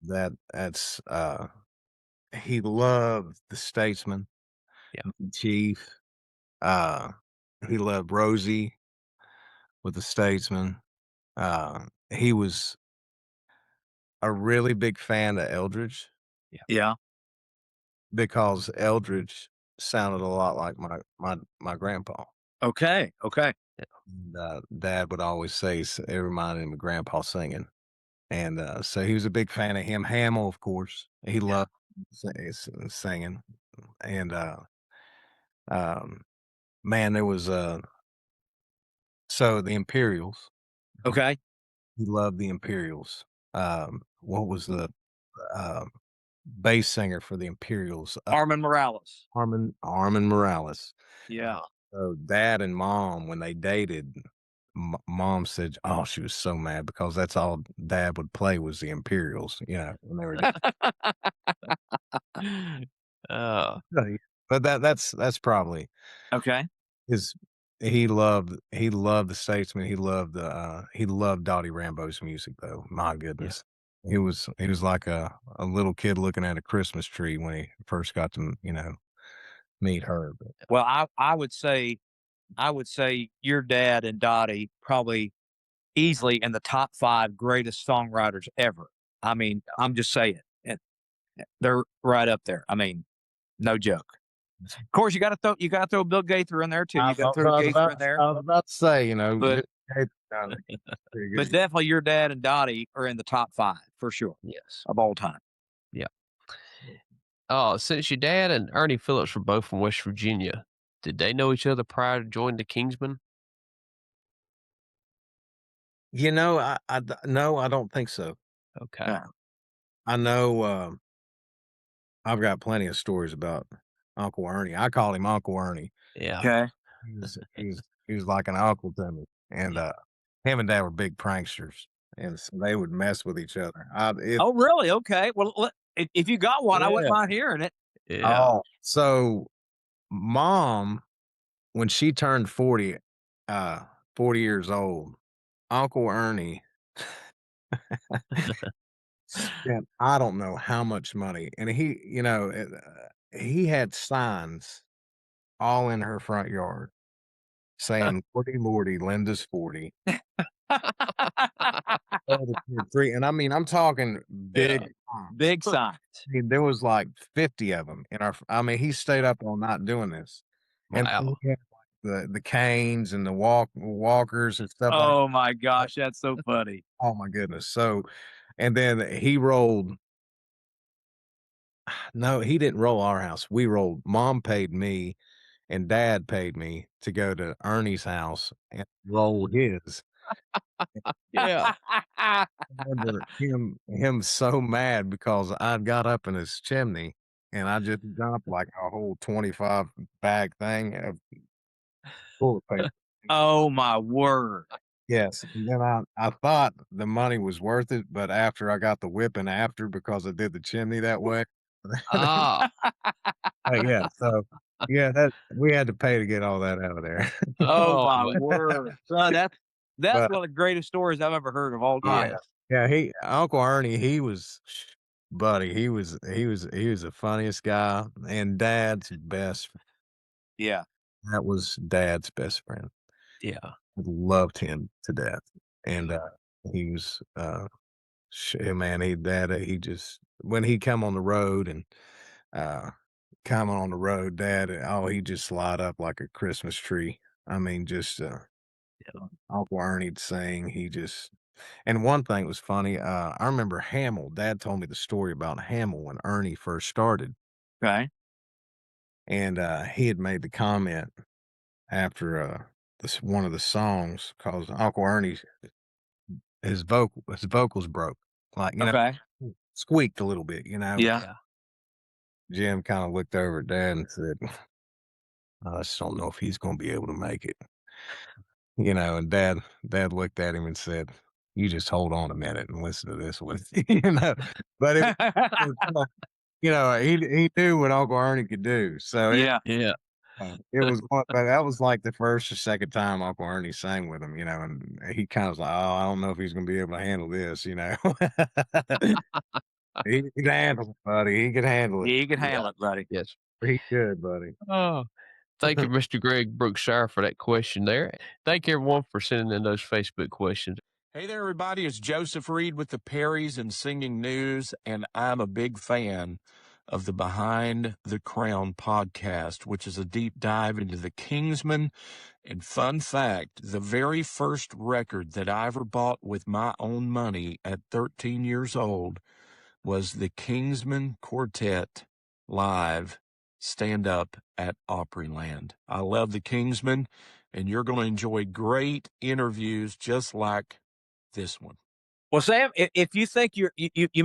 That's he loved the Statesman, Yeah. the Chief. He loved Rosie with the Statesman. He was a really big fan of Eldridge Yeah. because Eldridge sounded a lot like my grandpa. Okay. Okay. And, Dad would always say it reminded him of Grandpa singing. And so he was a big fan of him. Hamill, of course, he loved singing. And um, man, there was so the Imperials. Okay. He loved the Imperials. What was the um, bass singer for the Imperials? Armin Morales. Armin Morales. Yeah. So Dad and Mom, when they dated, Mom said, "Oh, she was so mad because that's all Dad would play was the Imperials." When they were. Oh, But that's probably Okay. his. He loved the Statesman. He loved Dottie Rambo's music, though. My goodness, he was like a little kid looking at a Christmas tree when he first got to meet her. But Well, I would say your dad and Dottie probably easily in the top 5 greatest songwriters ever. I mean, I'm just saying, they're right up there. I mean, no joke. Of course, you got to throw Bill Gaither in there too. You got to throw Gaither in there. I was about to say, But- Gaither's done pretty But good. definitely your dad and Dottie are in the top 5 for sure yes. of all time. Oh, since your dad and Ernie Phillips were both from West Virginia, did they know each other prior to joining the Kingsmen? No, I don't think so. Okay. Yeah. I know. I've got plenty of stories about Uncle Ernie. I call him Uncle Ernie. Yeah. Okay. He was like an uncle to me, and him and Dad were big pranksters, and so they would mess with each other. Oh, really? Okay. Well, if you got one, I wouldn't mind hearing it. Yeah. So Mom, when she turned 40 years old, Uncle Ernie spent I don't know how much money, and he had signs all in her front yard saying, "Lordy, Lordy, Linda's 40." And I mean, I'm talking big. Big signs. I mean, there was like 50 of them in our. I mean, he stayed up all night doing this, and Wow. we had like the canes and the walkers and stuff like. Oh my gosh, that's so funny. Oh my goodness! So, and then he rolled. No, he didn't roll our house. We rolled. Mom paid me, and Dad paid me to go to Ernie's house and roll his. Yeah. I remember him so mad because I got up in his chimney and I just dumped like a whole 25 bag thing of toilet paper. Oh my word. Yes. And then I thought the money was worth it, but after I got the whipping after because I did the chimney that way. Ah. Yeah. So that we had to pay to get all that out of there. Oh Oh, my man. word. Son, that's But- one of the greatest stories I've ever heard of all time. Yeah, Uncle Ernie, he was buddy, he was the funniest guy and Dad's best. Yeah. That was Dad's best friend. Yeah. Loved him to death. And he was man, he just when he come on the road and coming on the road, Dad, he'd just light up like a Christmas tree. I mean, just Uncle Ernie'd sing. And one thing was funny. I remember Hamill. Dad told me the story about Hamill when Ernie first started, Okay. and he had made the comment after one of the songs because Uncle Ernie his vocals broke, like Okay. squeaked a little bit. Yeah. Jim kind of looked over at Dad and said, "I just don't know if he's going to be able to make it." And Dad looked at him and said, "You just hold on a minute and listen to this one." But he knew what Uncle Ernie could do. So Yeah. Yeah. it was, but that was like the first or second time Uncle Ernie sang with him, and he kind of was like, "Oh, I don't know if he's going to be able to handle this," He could handle it, buddy. He could handle it. You can handle it, buddy. Yes. He could, buddy. Oh, thank you, Mr. Greg Brookshire, for that question there. Thank you, everyone, for sending in those Facebook questions. Hey there, everybody. It's Joseph Reed with the Perrys and Singing News, and I'm a big fan of the Behind the Crown podcast, which is a deep dive into the Kingsmen. And fun fact, the very first record that I ever bought with my own money at 13 years old was the Kingsmen Quartet live stand up at Opryland. I love the Kingsmen, and you're going to enjoy great interviews just like this one. Well, Sam, if you think you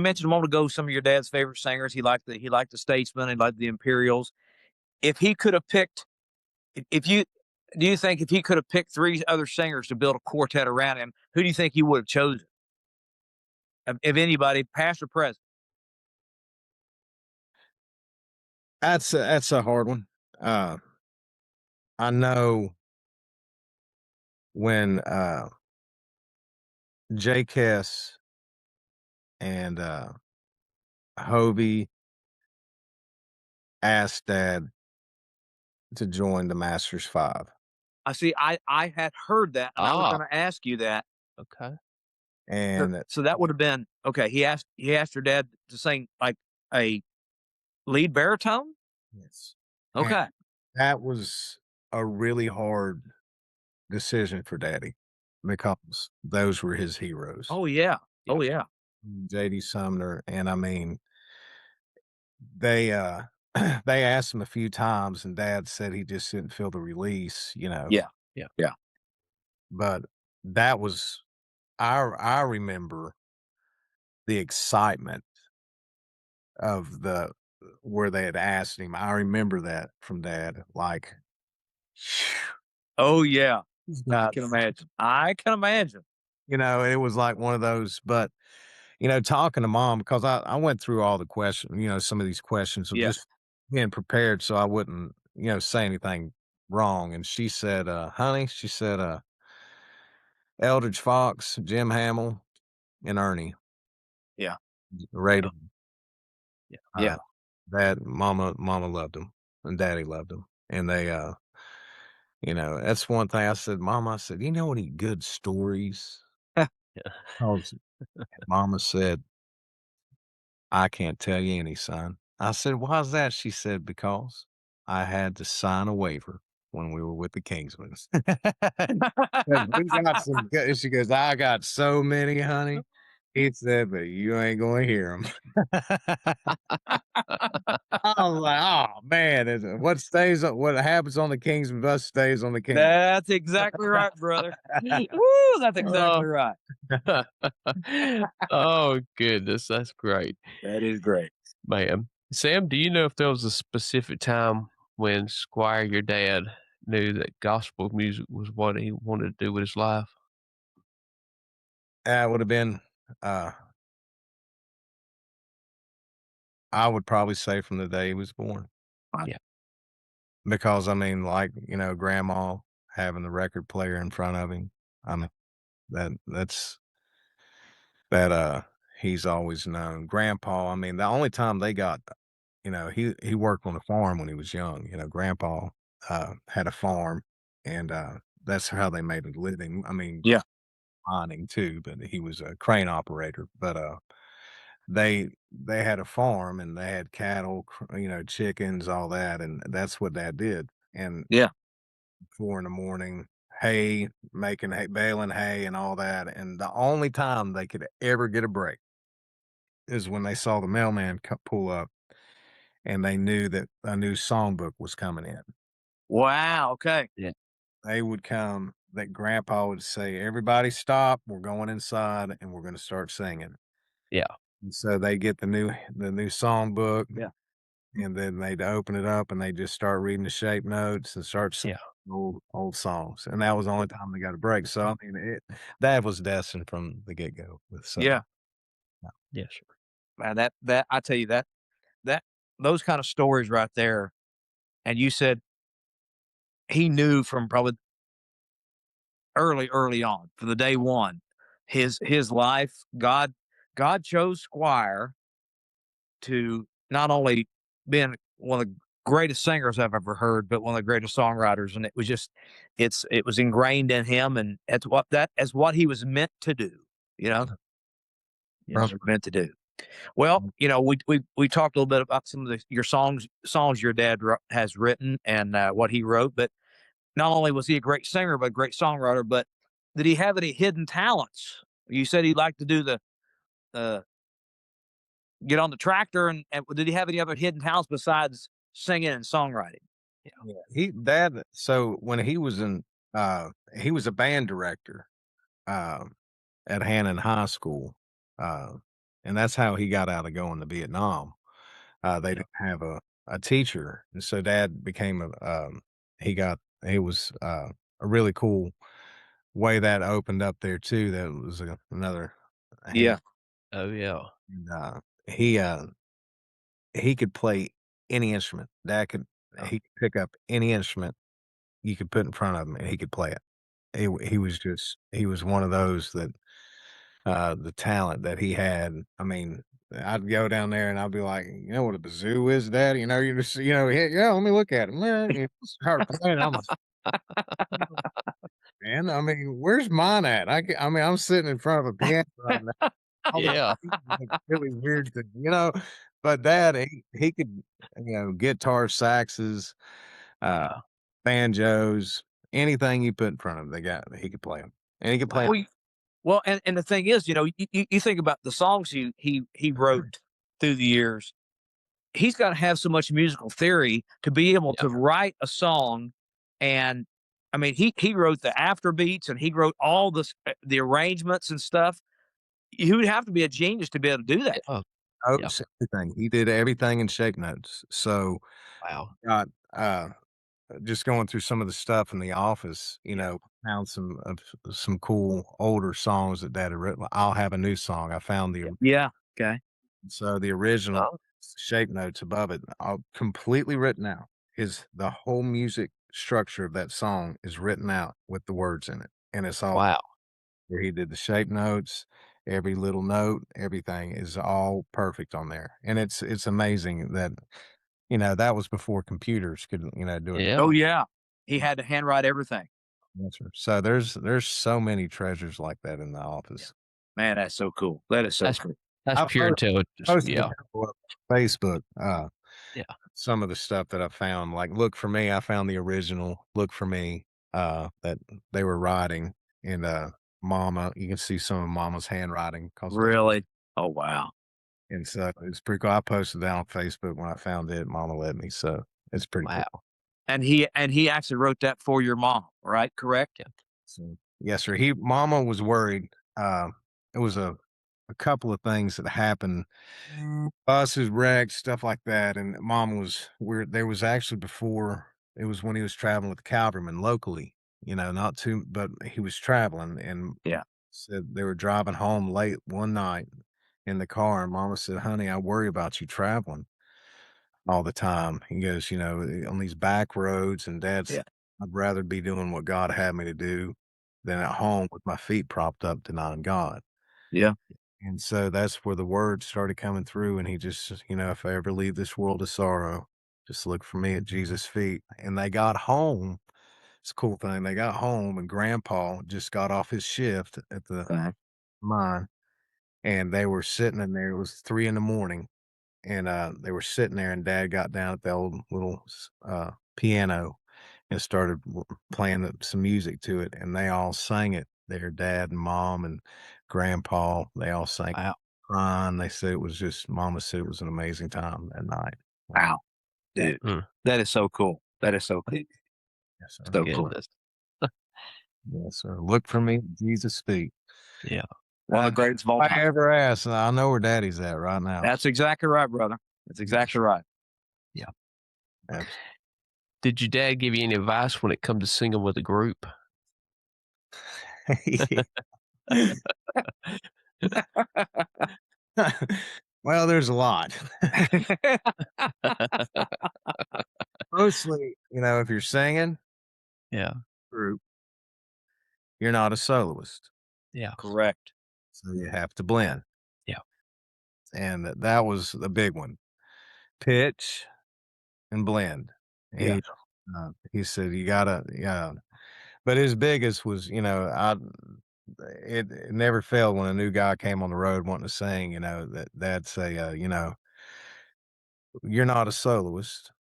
mentioned a moment ago some of your dad's favorite singers, he liked the Statesmen, he liked the Imperials. If he could have picked, do you think if he could have picked three other singers to build a quartet around him, who do you think he would have chosen? If anybody, past or present? That's a hard one. I know when J. Kess and Hobie asked Dad to join the Masters 5. I see. I had heard that, and I was going to ask you that. Okay. And So that would have been okay. He asked your dad to sing like a lead baritone. yes. Okay. And that was a really hard decision for Daddy because those were his heroes. Oh yeah. Oh yeah. J.D. Sumner, and I mean, they they asked him a few times, and Dad said he just didn't feel the release, Yeah. But that was I remember the excitement of where they had asked him. I remember that from Dad, like, Oh yeah. I I can imagine. it was like one of those, but talking to Mom, because I went through all the questions, some of these questions, so Yeah. just being prepared so I wouldn't, say anything wrong. And she said, honey, she said, Eldridge Fox, Jim Hamill, and Ernie. Yeah. Rated. Yeah. That Mama loved him and Daddy loved him. And they, that's one thing I said, Mama, I said, you know any good stories? Yeah. 'Cause Mama said, I can't tell you any, son. I said, why's that? She said, because I had to sign a waiver when we were with the Kingsmen. We got some good. She goes, I got so many, honey. He said, but you ain't going to hear them. I was like, oh man, what happens on the Kingsmen bus stays on the Kingsmen. That's exactly right, brother. Woo, that's exactly right. Oh, goodness. That's great. That is great. Man. Sam, do you know if there was a specific time when Squire, your dad, knew that gospel music was what he wanted to do with his life? That would have been, I would probably say from the day he was born. Yeah. Because I mean, like, grandma having the record player in front of him. I mean, that's he's always known. Grandpa, I mean, the only time they got, he worked on a farm when he was young. Grandpa had a farm, and that's how they made a living. I mean, Yeah. mining too, but he was a crane operator. But they had a farm and they had cattle, chickens, all that, and that's what Dad did. And Yeah. 4 in the morning, hay, making hay, baling hay, and all that. And the only time they could ever get a break is when they saw the mailman pull up, and they knew that a new songbook was coming in. Wow. Okay. Yeah. They would come. That Grandpa would say, "Everybody, stop! We're going inside, and we're going to start singing." Yeah. And so they get the new songbook. Yeah. And then they'd open it up and they just start reading the shape notes and start singing Yeah. old songs. And that was the only time they got a break. So I mean, that was destined from the get go with Southern. Yeah. Yeah, sure. Man, that I tell you that those kind of stories right there. And you said he knew from probably early on, from the day one, his life, God chose Squire to not only being one of the greatest singers I've ever heard, but one of the greatest songwriters. And it was just, it was ingrained in him, and that's what he was meant to do. Yes, Brother meant to do. Well, we talked a little bit about some of your songs your dad has written and what he wrote, but not only was he a great singer but a great songwriter, but did he have any hidden talents? You said he liked to do the uh, get on the tractor, and did he have any other hidden talents besides singing and songwriting? Yeah, dad. So when he was a band director um, at Hannon High School, uh, and that's how he got out of going to Vietnam. They Yeah. didn't have a teacher, and so dad became he was a really cool way that opened up there too. That was another hand. Yeah, Oh, yeah. And, he uh he could play any instrument. Dad could Yeah. he could pick up any instrument you could put in front of him, and he could play it. He was one of those that, the talent that he had, I mean, I'd go down there and I'd be like, "You know what a bazoo is, Dad?" You know, you just "Yeah, yeah, let me look at him." Yeah, you start playing, I'm like, "Man, I mean, where's mine at?" I mean, I'm sitting in front of a piano right now. All the Yeah. like really weird thing, but Dad, he could, guitar, saxes, uh, Yeah. banjos, anything you put in front of him, he could play them, and he could play 'em. Wow. well, and the thing is, you think about the songs he wrote through the years. He's got to have so much musical theory to be able Yeah. to write a song. And I mean, he wrote the afterbeats and he wrote all the arrangements and stuff. You would have to be a genius to be able to do that. Yeah. Oh, Yeah. everything. He did everything in shape notes. So, Wow. got just going through some of the stuff in the office, Yeah. found some cool older songs that Dad had written. I'll have a new song. I found Yeah. Okay. the original Oh, shape notes above it, all completely written out. The whole music structure of that song is written out with the words in it, and it's all wow. where he did the shape notes, every little note, everything is all perfect on there, and it's amazing that, that was before computers could, do it. Oh Yeah. yeah. He had to handwrite everything. Answer. So there's so many treasures like that in the Yeah. office. Man, that's so cool. That is so That's cool. that's I pure intelligence. posted a Yeah. couple of Facebook, Yeah. some of the stuff that I found, like Look for Me, I found the original Look for Me, that they were writing, and, Mama, you can see some of Mama's handwriting 'cause Really? Oh wow. and so it's pretty cool. I posted that on Facebook when I found it, Mama let me, so it's pretty cool. Wow. And he actually wrote that for your mom, right? Correct? Yeah. So, yes, sir. Mama was worried. It was a couple of things that happened, buses wrecked, stuff like that. And mom was where there was actually before it was when he was traveling with the cavalrymen locally, not too, but he was traveling and Yeah. said they were driving home late one night in the car. And mama said, "Honey, I worry about you traveling all the time." He goes, on these back roads, and dad's, Yeah. I'd rather be doing what God had me to do than at home with my feet propped up denying God. Yeah. And so that's where the words started coming through. And he just, if I ever leave this world of sorrow, just look for me at Jesus' feet. And they got home. It's a cool thing. They got home, and grandpa just got off his shift at the Uh-huh. mine, and they were sitting in there. It was 3 in the morning, and, they were sitting there, and dad got down at the old little piano and started playing some music to it, and they all sang it. Their dad and mom and grandpa, they all sang, Wow. crying. They said it was just, mama said it was an amazing time that night. Wow. Dude. Mm. That is so cool. That is so cool. Yes, sir. So cool. Goodness. Yes, sir. Look for me at Jesus' feet. Yeah. One of the greatest of all If I time. ever ask, I know where daddy's at right now. That's exactly right, brother. That's exactly right. Absolutely. Did your dad give you any advice when it come to singing with a group? Well, there's a lot. Mostly, if you're singing Yeah. group, you're not a soloist, Yeah. Correct. so you have to blend. Yeah. And that was the big one. Pitch and blend. Yeah. He said, "You gotta," yeah. But his biggest was, it never failed when a new guy came on the road wanting to sing, that they'd say, "You're not a soloist.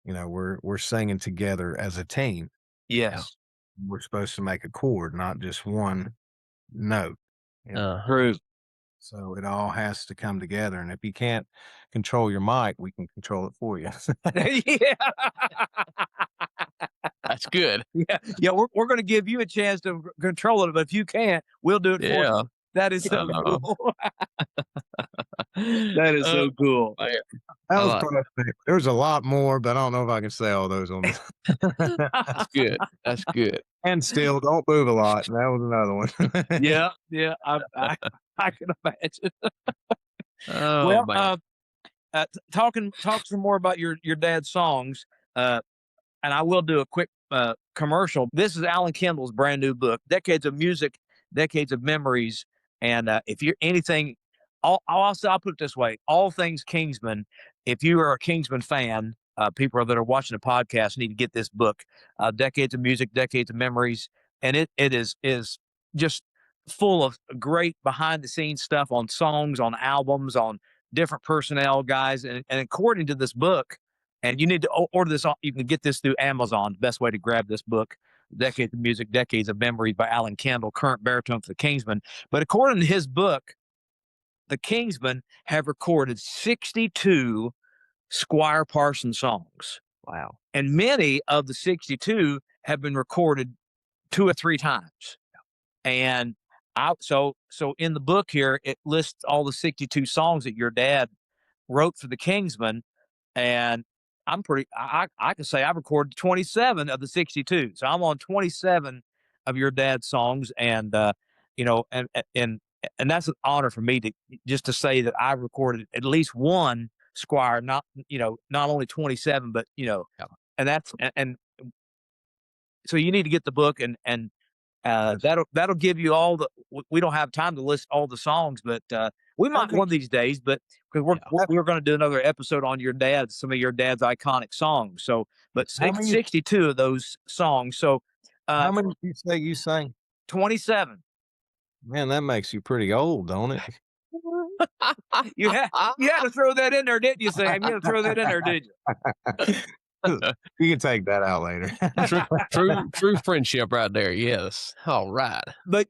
We're singing together as a team. Yes. We're supposed to make a chord, not just one note." True. So it all has to come together. And if you can't control your mic, we can control it for you. Yeah. That's good. Yeah. We're going to give you a chance to control it, but if you can't, we'll do it for Yeah. you. That is so Uh, cool. That is so cool. Man, That I was like perfect. There's a lot more, but I don't know if I can say all those on this. That's good. That's good. And still, don't move a lot. That was another one. Yeah. I can imagine. Oh, Well, man. talk some more about your dad's songs. And I will do a quick commercial. This is Alan Kendall's brand new book, Decades of Music, Decades of Memories. And if you're anything, I'll put it this way: all things Kingsmen. If you are a Kingsman fan, people that are watching the podcast need to get this book, Decades of Music, Decades of Memories, and it is just full of great behind the scenes stuff on songs, on albums, on different personnel guys, and according to this book. And you need to order this. You can get this through Amazon. The best way to grab this book, Decades of Music, Decades of Memory by Alan Kendall, current baritone for the Kingsmen. But according to his book, the Kingsmen have recorded 62 Squire Parsons songs. Wow. And many of the 62 have been recorded 2 or 3 times. And so in the book here, it lists all the 62 songs that your dad wrote for the Kingsmen. And I can say I've recorded 27 of the 62. So I'm on 27 of your dad's songs. And, and that's an honor for me to say that I've recorded at least one Squire, not only 27, but, and and so you need to get the book and that'll give you all the. We don't have time to list all the songs, but we might one of these days. But because we're going to do another episode on some of your dad's iconic songs. So, but 62 of those songs. So, how many did you say you sang? 27. Man, that makes you pretty old, don't it? You had to throw that in there, didn't you, Sam? You had to throw that in there, did you? You can take that out later. True friendship right there. Yes. All right. But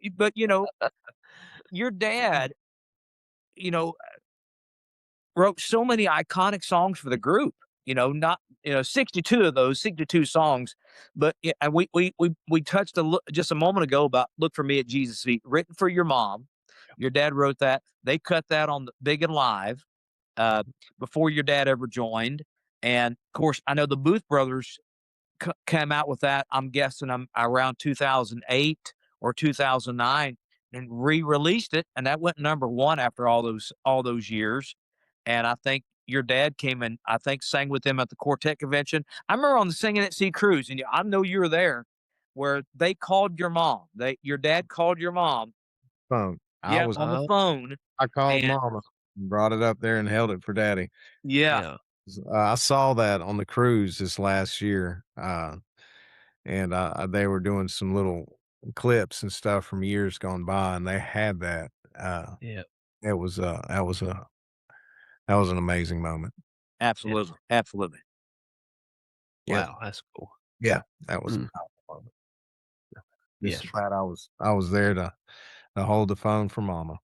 your dad, wrote so many iconic songs for the group. 62 of those 62 songs. But we touched just a moment ago about "Look for Me at Jesus' Feet," written for your mom. Your dad wrote that. They cut that on the Big and Live before your dad ever joined. And of course, I know the Booth Brothers came out with that. I'm guessing around 2008 or 2009, and re-released it, and that went #1 after all those years. And I think your dad came and I think sang with them at the Quartet convention. I remember on the Singing at Sea cruise, and I know you were there, where they called your mom. Your dad called your mom. Phone. On the phone. I called Mama, brought it up there, and held it for Daddy. Yeah. I saw that on the cruise this last year, and they were doing some little clips and stuff from years gone by, and they had that. It was that was an amazing moment. Absolutely. Absolutely. Wow, that's cool. Yeah, that was a powerful moment. Just glad I was there to hold the phone for Mama.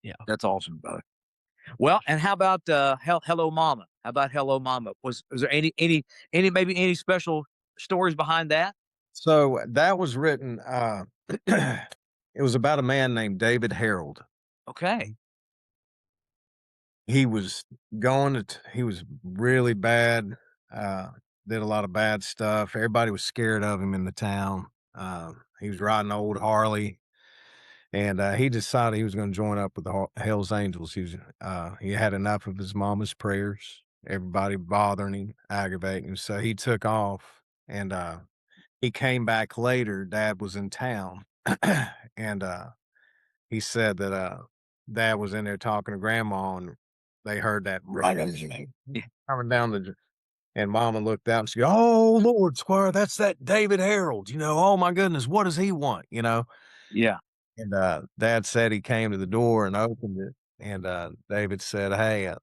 Yeah, that's awesome, brother. Well, and how about Hello Mama? How about Hello Mama? Was there any special stories behind that? So that was written. It was about a man named David Harold. Okay. He was he was really bad. Did a lot of bad stuff. Everybody was scared of him in the town. He was riding an old Harley. And he decided he was going to join up with the Hell's Angels. He had enough of his mama's prayers, everybody bothering him, aggravating him. So he took off, and he came back later. Dad was in town, and he said that Dad was in there talking to Grandma, and they heard that coming down and Mama looked out and she goes, "Oh Lord, Squire, that's that David Harold. Oh my goodness, what does he want?" Yeah. And Dad said he came to the door and opened it, and David said, "Hey,"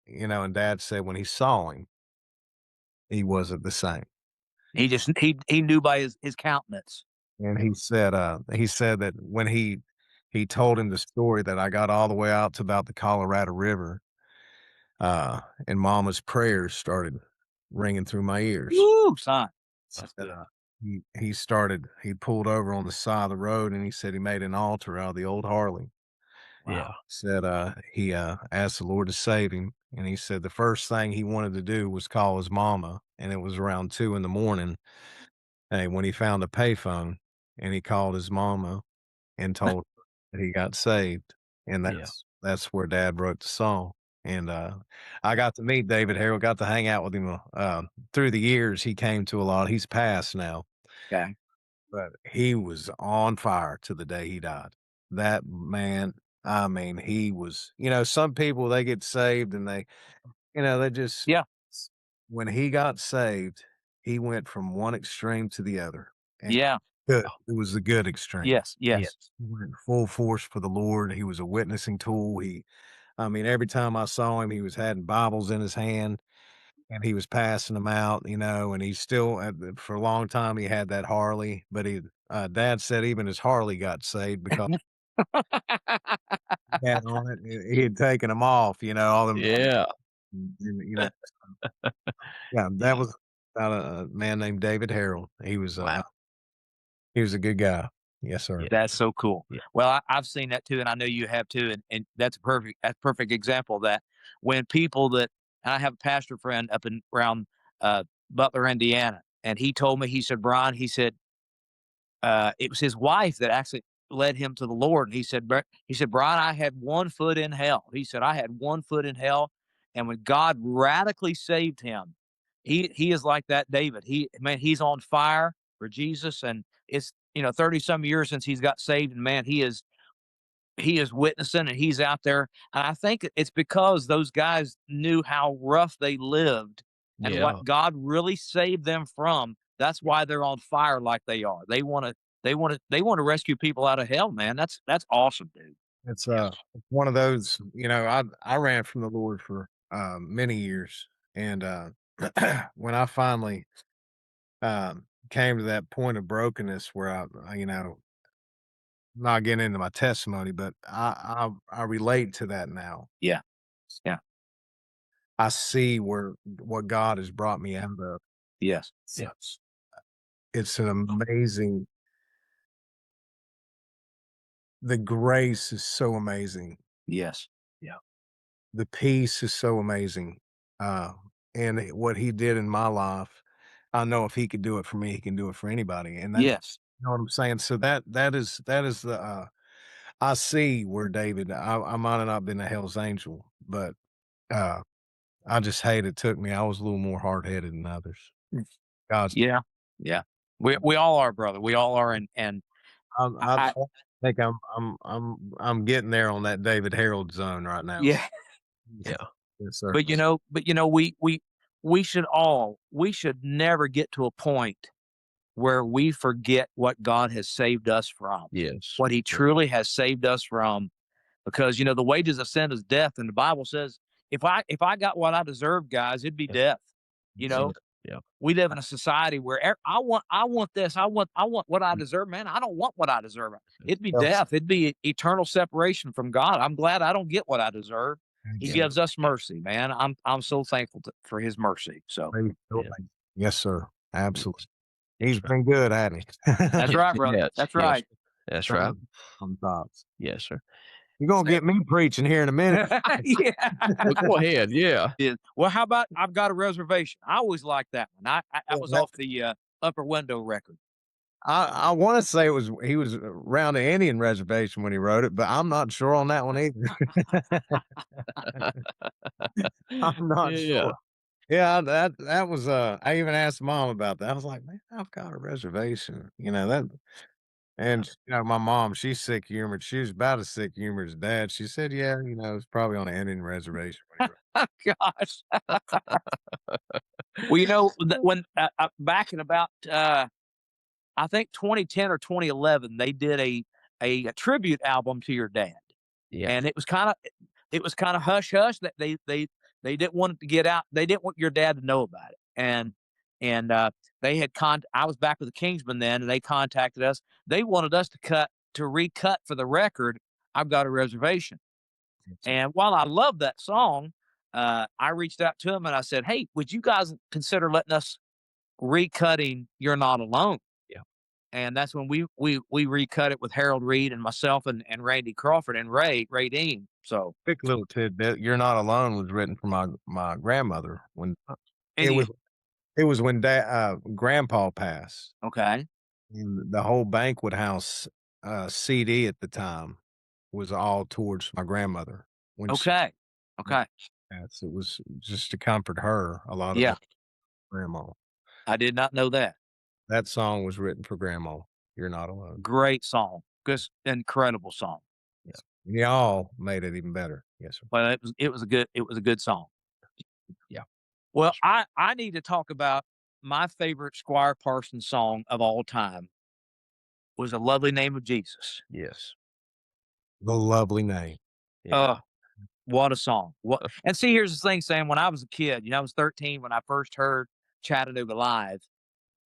and Dad said when he saw him, he wasn't the same. He knew by his countenance. And he said that when he told him the story that I got all the way out to about the Colorado River, and Mama's prayers started ringing through my ears. Woo, son. That's And, good. he pulled over on the side of the road, and he said he made an altar out of the old Harley. Yeah. Said, he asked the Lord to save him, and he said the first thing he wanted to do was call his mama, and it was around 2 in the morning, hey, when he found a payphone, and he called his mama and told her that he got saved, and Yeah. that's where Dad wrote the song, and, I got to meet David Harrell, got to hang out with him, through the years. He came to a lot. He's passed now, Okay. but he was on fire to the day he died. That man, I mean, he was some people, they get saved and they just Yeah. when he got saved, he went from one extreme to the other, and Yeah. good. It was the good extreme. Yes. Yes. Yes. He went full force for the Lord. He was a witnessing tool. I mean, every time I saw him, he was having Bibles in his hand and he was passing them out, and he still, for a long time, he had that Harley, but Dad said even his Harley got saved because he had on it. He had taken them off, all them, Yeah. and, yeah, that was about a man named David Harrell. Wow. He was a good guy. Yes, sir. Yeah. That's so cool. Yeah. Well, I've seen that too, and I know you have too. And that's a perfect example of that. When people that and I have a pastor friend up in around Butler, Indiana, and he told me, he said, Brian, he said, it was his wife that actually led him to the Lord. And he said, Brian, I had one foot in hell. He said, I had one foot in hell. And when God radically saved him, he is like that David. He's on fire for Jesus. And it's, 30 some years since he's got saved. And man, he is witnessing and he's out there. And I think it's because those guys knew how rough they lived and Yeah. what God really saved them from. That's why they're on fire like they are. They want to rescue people out of hell, man. That's awesome, dude. It's one of those, I ran from the Lord for many years. And when I finally came to that point of brokenness where not getting into my testimony, but I relate to that now. Yeah. Yeah. I see what God has brought me out of. Yes. Yeah. It's an amazing, the grace is so amazing. Yes. The peace is so amazing. And what he did in my life, I know if he could do it for me, he can do it for anybody. And Yes. you know what I'm saying? So that is the I see where David, I might have not been a Hell's Angel, but uh I just hate it took me. I was a little more hard headed than others. God's Yeah. Yeah. We all are, brother. We all are. And I I think I'm getting there on that David Harold zone right now. yeah. Yeah. Yes, sir. But we should never get to a point where we forget what God has saved us from, Yes. what he truly has saved us from. Because the wages of sin is death, and the Bible says if I got what I deserve, guys, it'd be death. You Yeah. know, Yeah. we live in a society where I want this, I want what I deserve, man. I don't want what I deserve. It'd be Well, death. It'd be eternal separation from God. I'm glad I don't get what I deserve. He yeah, gives us mercy, man. I'm so thankful for his mercy. So Yeah. yes, sir. Absolutely. He's That's right. been good, hasn't he? that's right, brother. Yes. That's Yes. right. That's right. Some thoughts. Yes, sir. You're gonna get me preaching here in a minute. Yeah. Well, go ahead. Yeah. Yeah. Well, how about I've got a reservation? I always liked that one. That was off the Upper Window record. I want to say he was around the Indian reservation when he wrote it, but I'm not sure on that one either. I'm not Yeah. sure. Yeah, that was I even asked Mom about that. I was like, man, I've got a reservation. That. And my mom, she's sick humored. She was about as sick humored as Dad. She said, "Yeah, it's probably on an Indian reservation." When he wrote Gosh. Well, when back in about I think 2010 or 2011, they did a tribute album to your dad. Yeah. And it was kind of hush hush that they didn't want it to get out. They didn't want your dad to know about it. And they had I was back with the Kingsmen then, and they contacted us. They wanted us to recut for the record I've Got a Reservation. And while I love that song, I reached out to them and I said, "Hey, would you guys consider letting us recutting You're Not Alone?" Yeah. And that's when we recut it with Harold Reed and myself and Randy Crawford and Ray Dean. So Quick little tidbit: "You're Not Alone" was written for my grandmother when it any was when grandpa passed, okay. and the whole banquet house CD at the time was all towards my grandmother when she Okay. Okay. passed. It was just to comfort her. A lot of Yeah. that grandma. I did not know that. That song was written for grandma. You're Not Alone. Great song. Just incredible song. Yeah. Y'all made it even better. Yes, sir. Well, it was a good song. Yeah. Well, I need to talk about my favorite Squire Parsons song of all time was A Lovely Name of Jesus. Yes. The lovely name. Yeah. What a song. And see, here's the thing, Sam, when I was a kid, I was 13 when I first heard Chattanooga Live.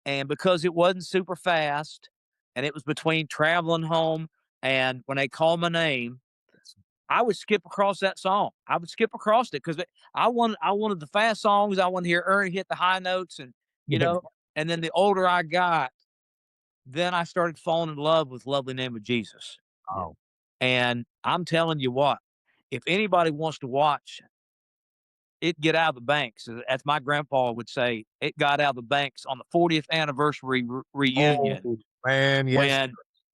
And because it wasn't super fast and it was between traveling home and when they called my name, I would skip across that song. I would skip across it because I wanted the fast songs. I wanted to hear Ernie hit the high notes and and then the older I got, then I started falling in love with Lovely Name of Jesus. Oh, And I'm telling you what, if anybody wants to watch it get out of the banks, as my grandpa would say, it got out of the banks on the 40th anniversary reunion oh man, yes.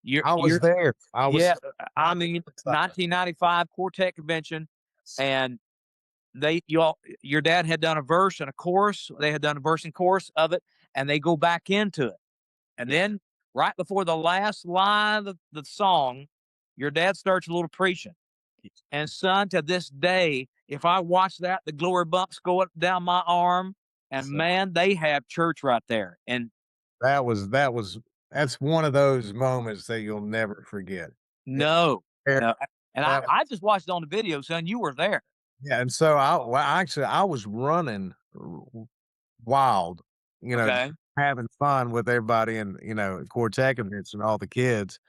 when I was there. I was yeah, I mean, 1995 Quartet convention, and your dad had done a verse and a chorus. They had done a verse and chorus of it, and they go back into it. And then right before the last line of the song, your dad starts a little preaching. And son, to this day, if I watch that, the glory bumps go up down my arm, and man, they have church right there. And that's one of those moments that you'll never forget. no, Yeah, no. And that I just watched it on the video, son. You were there. yeah, and so actually, I was running wild, Okay. having fun with everybody and, Quartet convention, all the kids.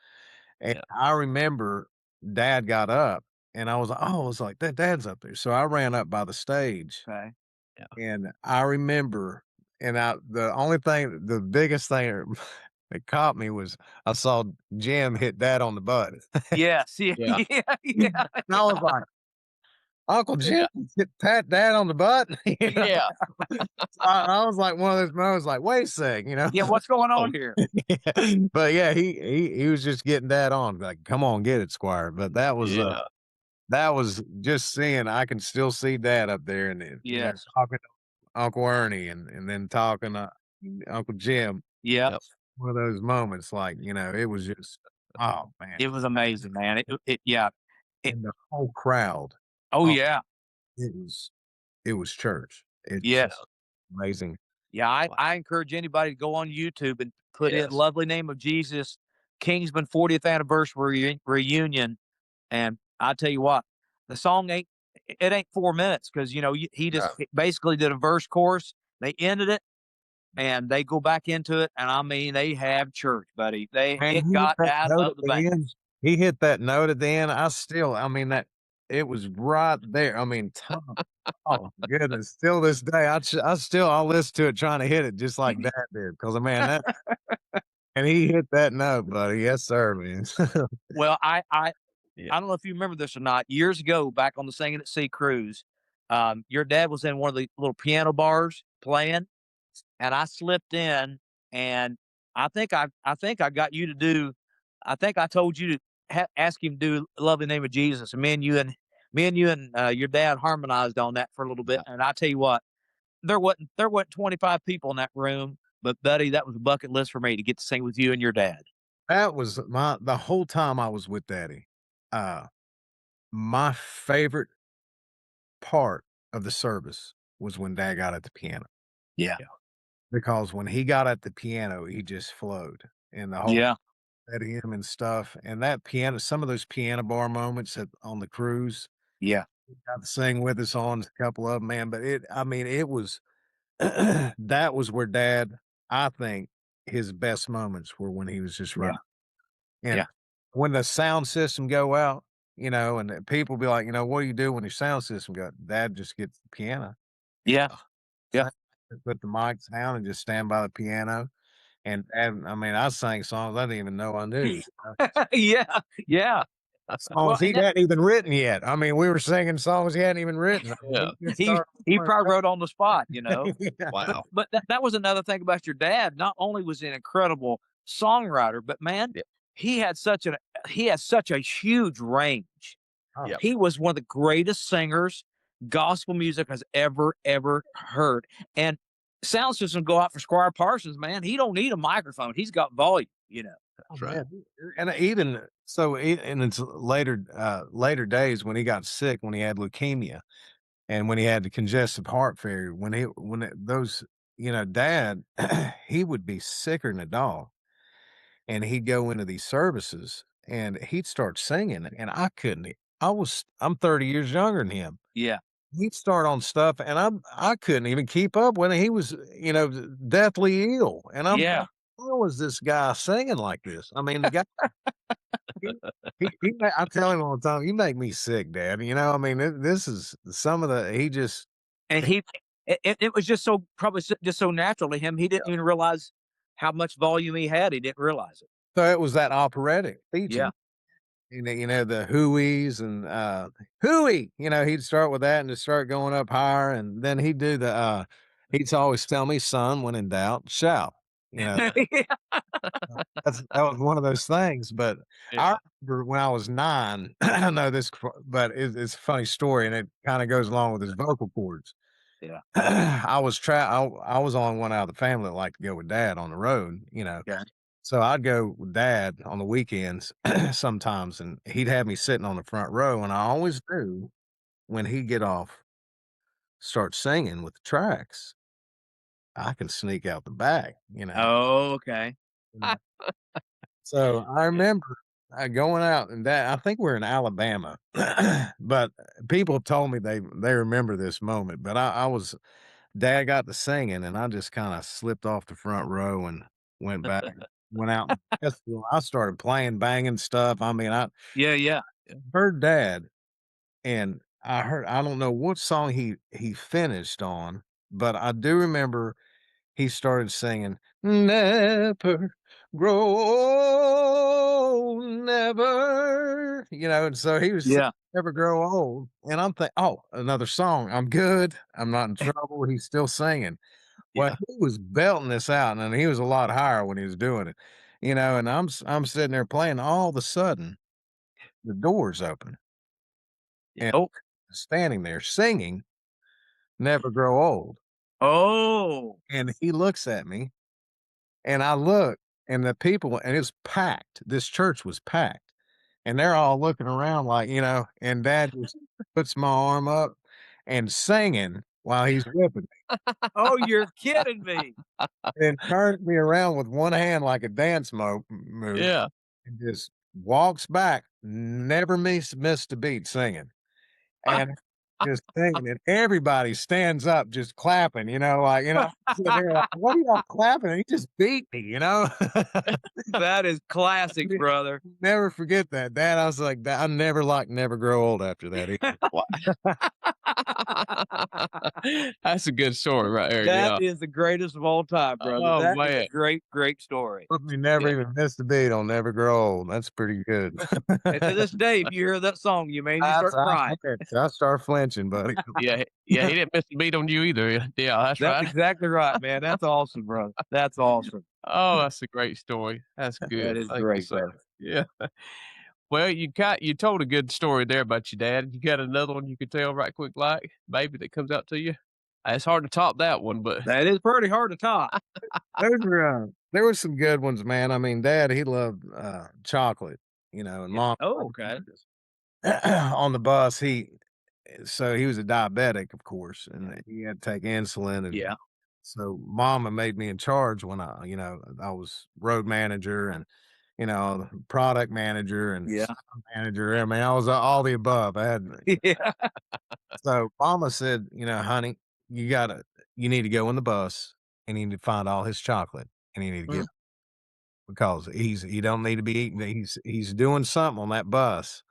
And Yeah. I remember dad got up and I was like, "Oh," I was like, "That dad's up there." So I ran up by the stage Okay. and I remember the biggest thing that caught me was I saw Jim hit dad on the butt. Yes. Yeah. Yeah. Yeah. Yeah. And I was like, "Uncle Jim hit pat dad on the butt." Yeah. I was like one of those moments like, "Wait a sec," Yeah. What's going on here? Yeah. But yeah, he was just getting that on, like, "Come on, get it, Squire." But Yeah. that was just seeing I can still see dad up there and then, Yes. talking to Uncle Ernie and then talking to Uncle Jim. Yeah. Yep. One of those moments, like, it was just, oh man. It was amazing, man. Yeah. And the whole crowd, Oh, oh, yeah. it was church. It's Yes. amazing. Yeah. Wow. I encourage anybody to go on YouTube and put in Yes. Lovely Name of Jesus, Kingsman 40th anniversary reunion. And I tell you what, the song ain't 4 minutes because he just basically did a verse chorus. They ended it and they go back into it, and I mean they have church, buddy. Man, It he hit got that out note of at the the bank. end. He hit that note at the end. I mean, that it was right there. I mean, oh goodness. Still this day, I'll listen to it trying to hit it just like Dad did. Because man, and he hit that note, buddy. Yes, sir, man. Well, I Yeah. don't know if you remember this or not. Years ago, back on the Singing at Sea cruise, your dad was in one of the little piano bars playing, and I slipped in, and I got you to do. I think I told you to ask him to do "Love in the Name of Jesus," and me and you and your dad harmonized on that for a little bit. And I tell you what, there wasn't 25 people in that room, but buddy, that was a bucket list for me to get to sing with you and your dad. That was the whole time I was with Daddy. Uh, my favorite part of the service was when Dad got at the piano. Yeah. Because when he got at the piano, he just flowed, and the whole Yeah. at him and stuff. And that piano, some of those piano bar moments on the cruise, Yeah. he got to sing with us on a couple of them, man. But I mean, it was that was where Dad, I think, his best moments were when he was just Yeah. running. And Yeah. when the sound system go out, and people be like, what do you do when your sound system go? Dad just gets the piano, Yeah. Yeah. put the mics down, and just stand by the piano. And I mean, I sang songs I didn't even know I knew. Yeah. Yeah. Well, Songs he hadn't even written yet. I mean, we were singing songs he hadn't even written. Yeah. He just he started he probably wrote on the spot, Yeah. Wow. But that was another thing about your dad. Not only was he an incredible songwriter, but man, Yeah. he had such a huge range. Oh, He was one of the greatest singers gospel music has ever heard. And sound system go out for Squire Parsons, man. He don't need a microphone. He's got volume. That's right. man. And even so, in its later days when he got sick, when he had leukemia, and when he had the congestive heart failure, Dad, he would be sicker than a dog, and he'd go into these services and he'd start singing, and I couldn't. I'm 30 years younger than him. Yeah. He'd start on stuff, and I couldn't even keep up with him. He was, deathly ill, and Yeah. how is this guy singing like this? I mean, the guy, I tell him all the time, "You make me sick, Dad." I mean, this is some of the he just And it was just just so natural to him. He didn't even realize how much volume he had. He didn't realize it. so it was that operatic feature. Yeah. The hooies and hooey, he'd start with that and just start going up higher, and then he'd do he'd always tell me, "Son, when in doubt, shout." That was one of those things. But Yeah. I remember when I was 9, I know this, but it's a funny story, and it kind of goes along with his vocal cords. Yeah. I was the only one out of the family that liked to go with Dad on the road. Yeah. So I'd go with Dad on the weekends sometimes, and he'd have me sitting on the front row, and I always knew when he'd get off, start singing with the tracks, I can sneak out the back. Oh, okay. So I remember going out, and I think we're in Alabama, but people told me they remember this moment. But Dad got to singing, and I just kind of slipped off the front row and went back, went out. I started playing, banging stuff. I mean, I Yeah. Yeah. heard Dad, and I don't know what song he finished on, but I do remember he started singing, "Never grow old, never," and so he was singing Yeah. "Never Grow Old," and I'm thinking, "Oh, another song. I'm good. I'm not in trouble." He's still singing. Well, Yeah. he was belting this out, and he was a lot higher when he was doing it. And I'm sitting there playing. All of a sudden, the doors open, and Oh. standing there singing "Never Grow Old," Oh. and he looks at me. And I look, and the people, and it's packed. This church was packed, and they're all looking around and Dad just puts my arm up and singing while he's whipping me, Oh, you're kidding me. and turns me around with one hand like a dance move, Yeah. and just walks back, never missed a beat singing. And just singing, and everybody stands up just clapping, sitting there like, "What are y'all clapping?" He just beat me. That is classic, brother. Never forget that. Dad, I was like, I never liked Never Grow Old after that either. That's a good story right there. Yeah. That is the greatest of all time, brother. Oh, That is man. a great, great story. We never Yeah. even missed a beat on Never Grow Old. That's pretty good. And to this day, if you hear that song, you start crying. I start flinching, buddy. Yeah. Yeah. He didn't miss a beat on you either. Yeah. That's That's right. exactly right, man. That's awesome, brother. That's awesome. Oh, that's a great story. That's good. That is Thank you, great, sir. brother. Yeah. Well, you told a good story there about your dad. You got another one you could tell right quick, like maybe that comes out to you. It's hard to top that one, but That is pretty hard to top. There were some good ones, man. I mean, Dad, he loved chocolate, and Mom. Oh, okay. On the bus, so he was a diabetic, of course, and he had to take insulin. And Yeah. so Mama made me in charge when I was road manager, and product manager and Yeah. manager. I mean, I was all the above. I had Yeah. So Mama said, honey, you need to go in the bus and you need to find all his chocolate and you need to get because he don't need to be eating. He's doing something on that bus.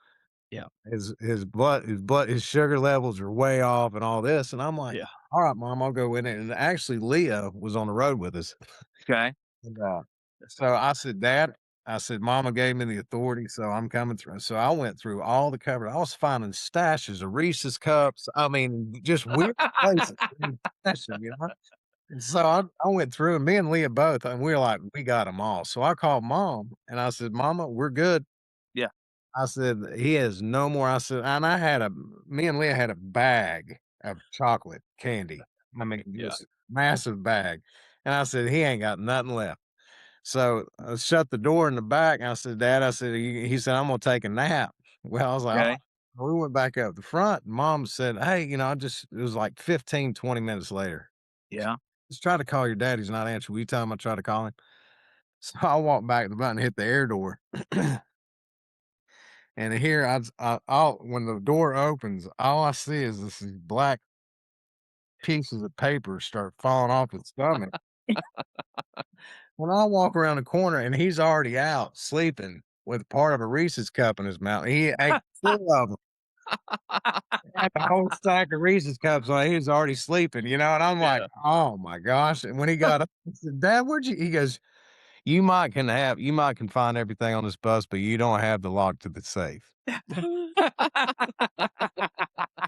Yeah. His sugar levels are way off and all this. And I'm like, Yeah. all right, Mom, I'll go in it. And actually Leah was on the road with us. Okay. And, so I said, Dad, Mama gave me the authority, so I'm coming through. So I went through all the cupboard. I was finding stashes of Reese's cups. I mean, just weird places. And so I went through, and me and Leah both, and we were like, we got them all. So I called Mom, and I said, Mama, we're good. Yeah. I said, he has no more. I said, and me and Leah had a bag of chocolate candy. I mean, just massive bag. And I said, he ain't got nothing left. So I shut the door in the back. And I said, Dad, he said, I'm going to take a nap. Well, I was like, Okay. we went back up the front. Mom said, hey, it was like 15, 20 minutes later. Yeah. Just try to call your dad. He's not answering. Will you tell him I try to call him? So I walked back to the button, hit the air door. And here, when the door opens, all I see is these black pieces of paper start falling off his stomach. When I walk around the corner and he's already out sleeping with part of a Reese's cup in his mouth. He ate 4 of them. Had a whole stack of Reese's cups while he was already sleeping, and I'm like, oh my gosh. And when he got up, I said, Dad, he goes, you might can find everything on this bus, but you don't have the lock to the safe.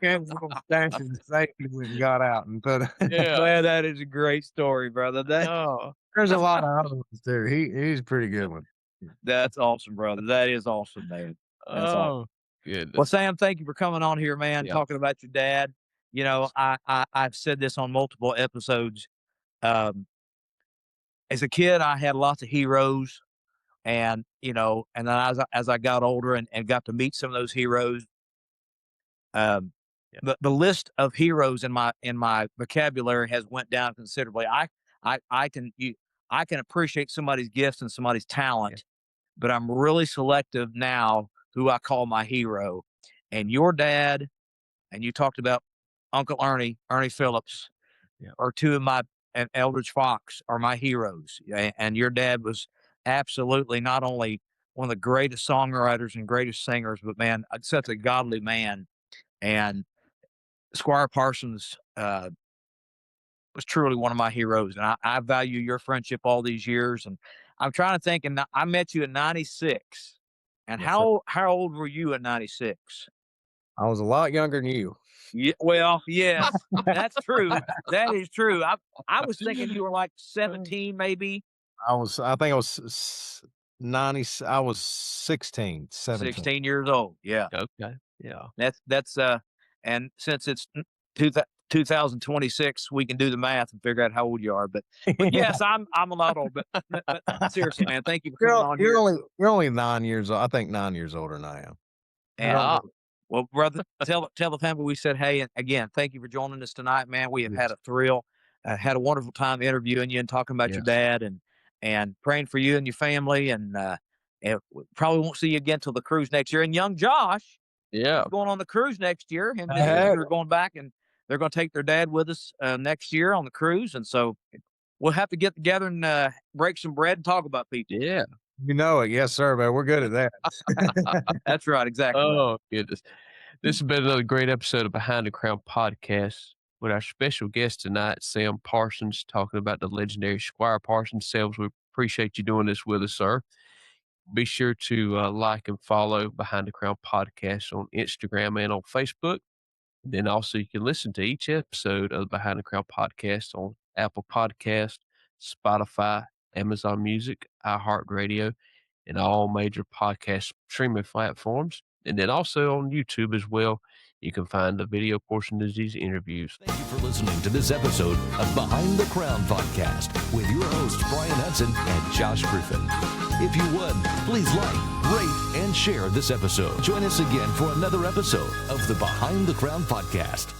Little stash in the safe, he went and got out and put Man, that is a great story, brother. There's a lot of other ones too. He's a pretty good one. That's awesome, brother. That is awesome, man. That's awesome. Goodness. Well, Sam, thank you for coming on here, man, talking about your dad. I've said this on multiple episodes. As a kid, I had lots of heroes, and and then as I got older and got to meet some of those heroes, the list of heroes in my vocabulary has went down considerably. I can appreciate somebody's gifts and somebody's talent, but I'm really selective now who I call my hero. And your dad, and you talked about Uncle Ernie Phillips, are two of and Eldridge Fox are my heroes. And your dad was absolutely not only one of the greatest songwriters and greatest singers, but man, such a godly man. And Squire Parsons was truly one of my heroes. And I value your friendship all these years. And I'm trying to think, and I met you in 96. And how old were you in 96? I was a lot younger than you. Yeah, well, yes, that's true. That is true. I was thinking you were like 17, maybe. I think I was 90. I was 16, 17. 16 years old. Yeah. Okay. Yeah. That's and since it's 2026, we can do the math and figure out how old you are. But yes, I'm a lot older. But seriously, man, thank you for coming on here. You're only 9 years old. I think 9 years older than I am. And well, brother, tell the family we said hey, and again, thank you for joining us tonight, man. We have had a thrill, had a wonderful time interviewing you and talking about your dad and praying for you and your family, and we probably won't see you again till the cruise next year. And young Josh, going on the cruise next year. Him and his sister are going back, and they're going to take their dad with us next year on the cruise, and so we'll have to get together and break some bread and talk about people. Yeah. You know it. Yes, sir, man. We're good at that. That's right. Exactly. Oh, goodness. This has been another great episode of Behind the Crown podcast with our special guest tonight, Sam Parsons, talking about the legendary Squire Parsons selves. We appreciate you doing this with us, sir. Be sure to like and follow Behind the Crown podcast on Instagram and on Facebook. And then also you can listen to each episode of the Behind the Crown podcast on Apple Podcast, Spotify, Amazon Music, iHeartRadio, and all major podcast streaming platforms. And then also on YouTube as well. You can find the video portion of these interviews. Thank you for listening to this episode of Behind the Crown podcast with your hosts, Bryan Hutson and Josh Griffin. If you would, please like, rate, and share this episode. Join us again for another episode of the Behind the Crown podcast.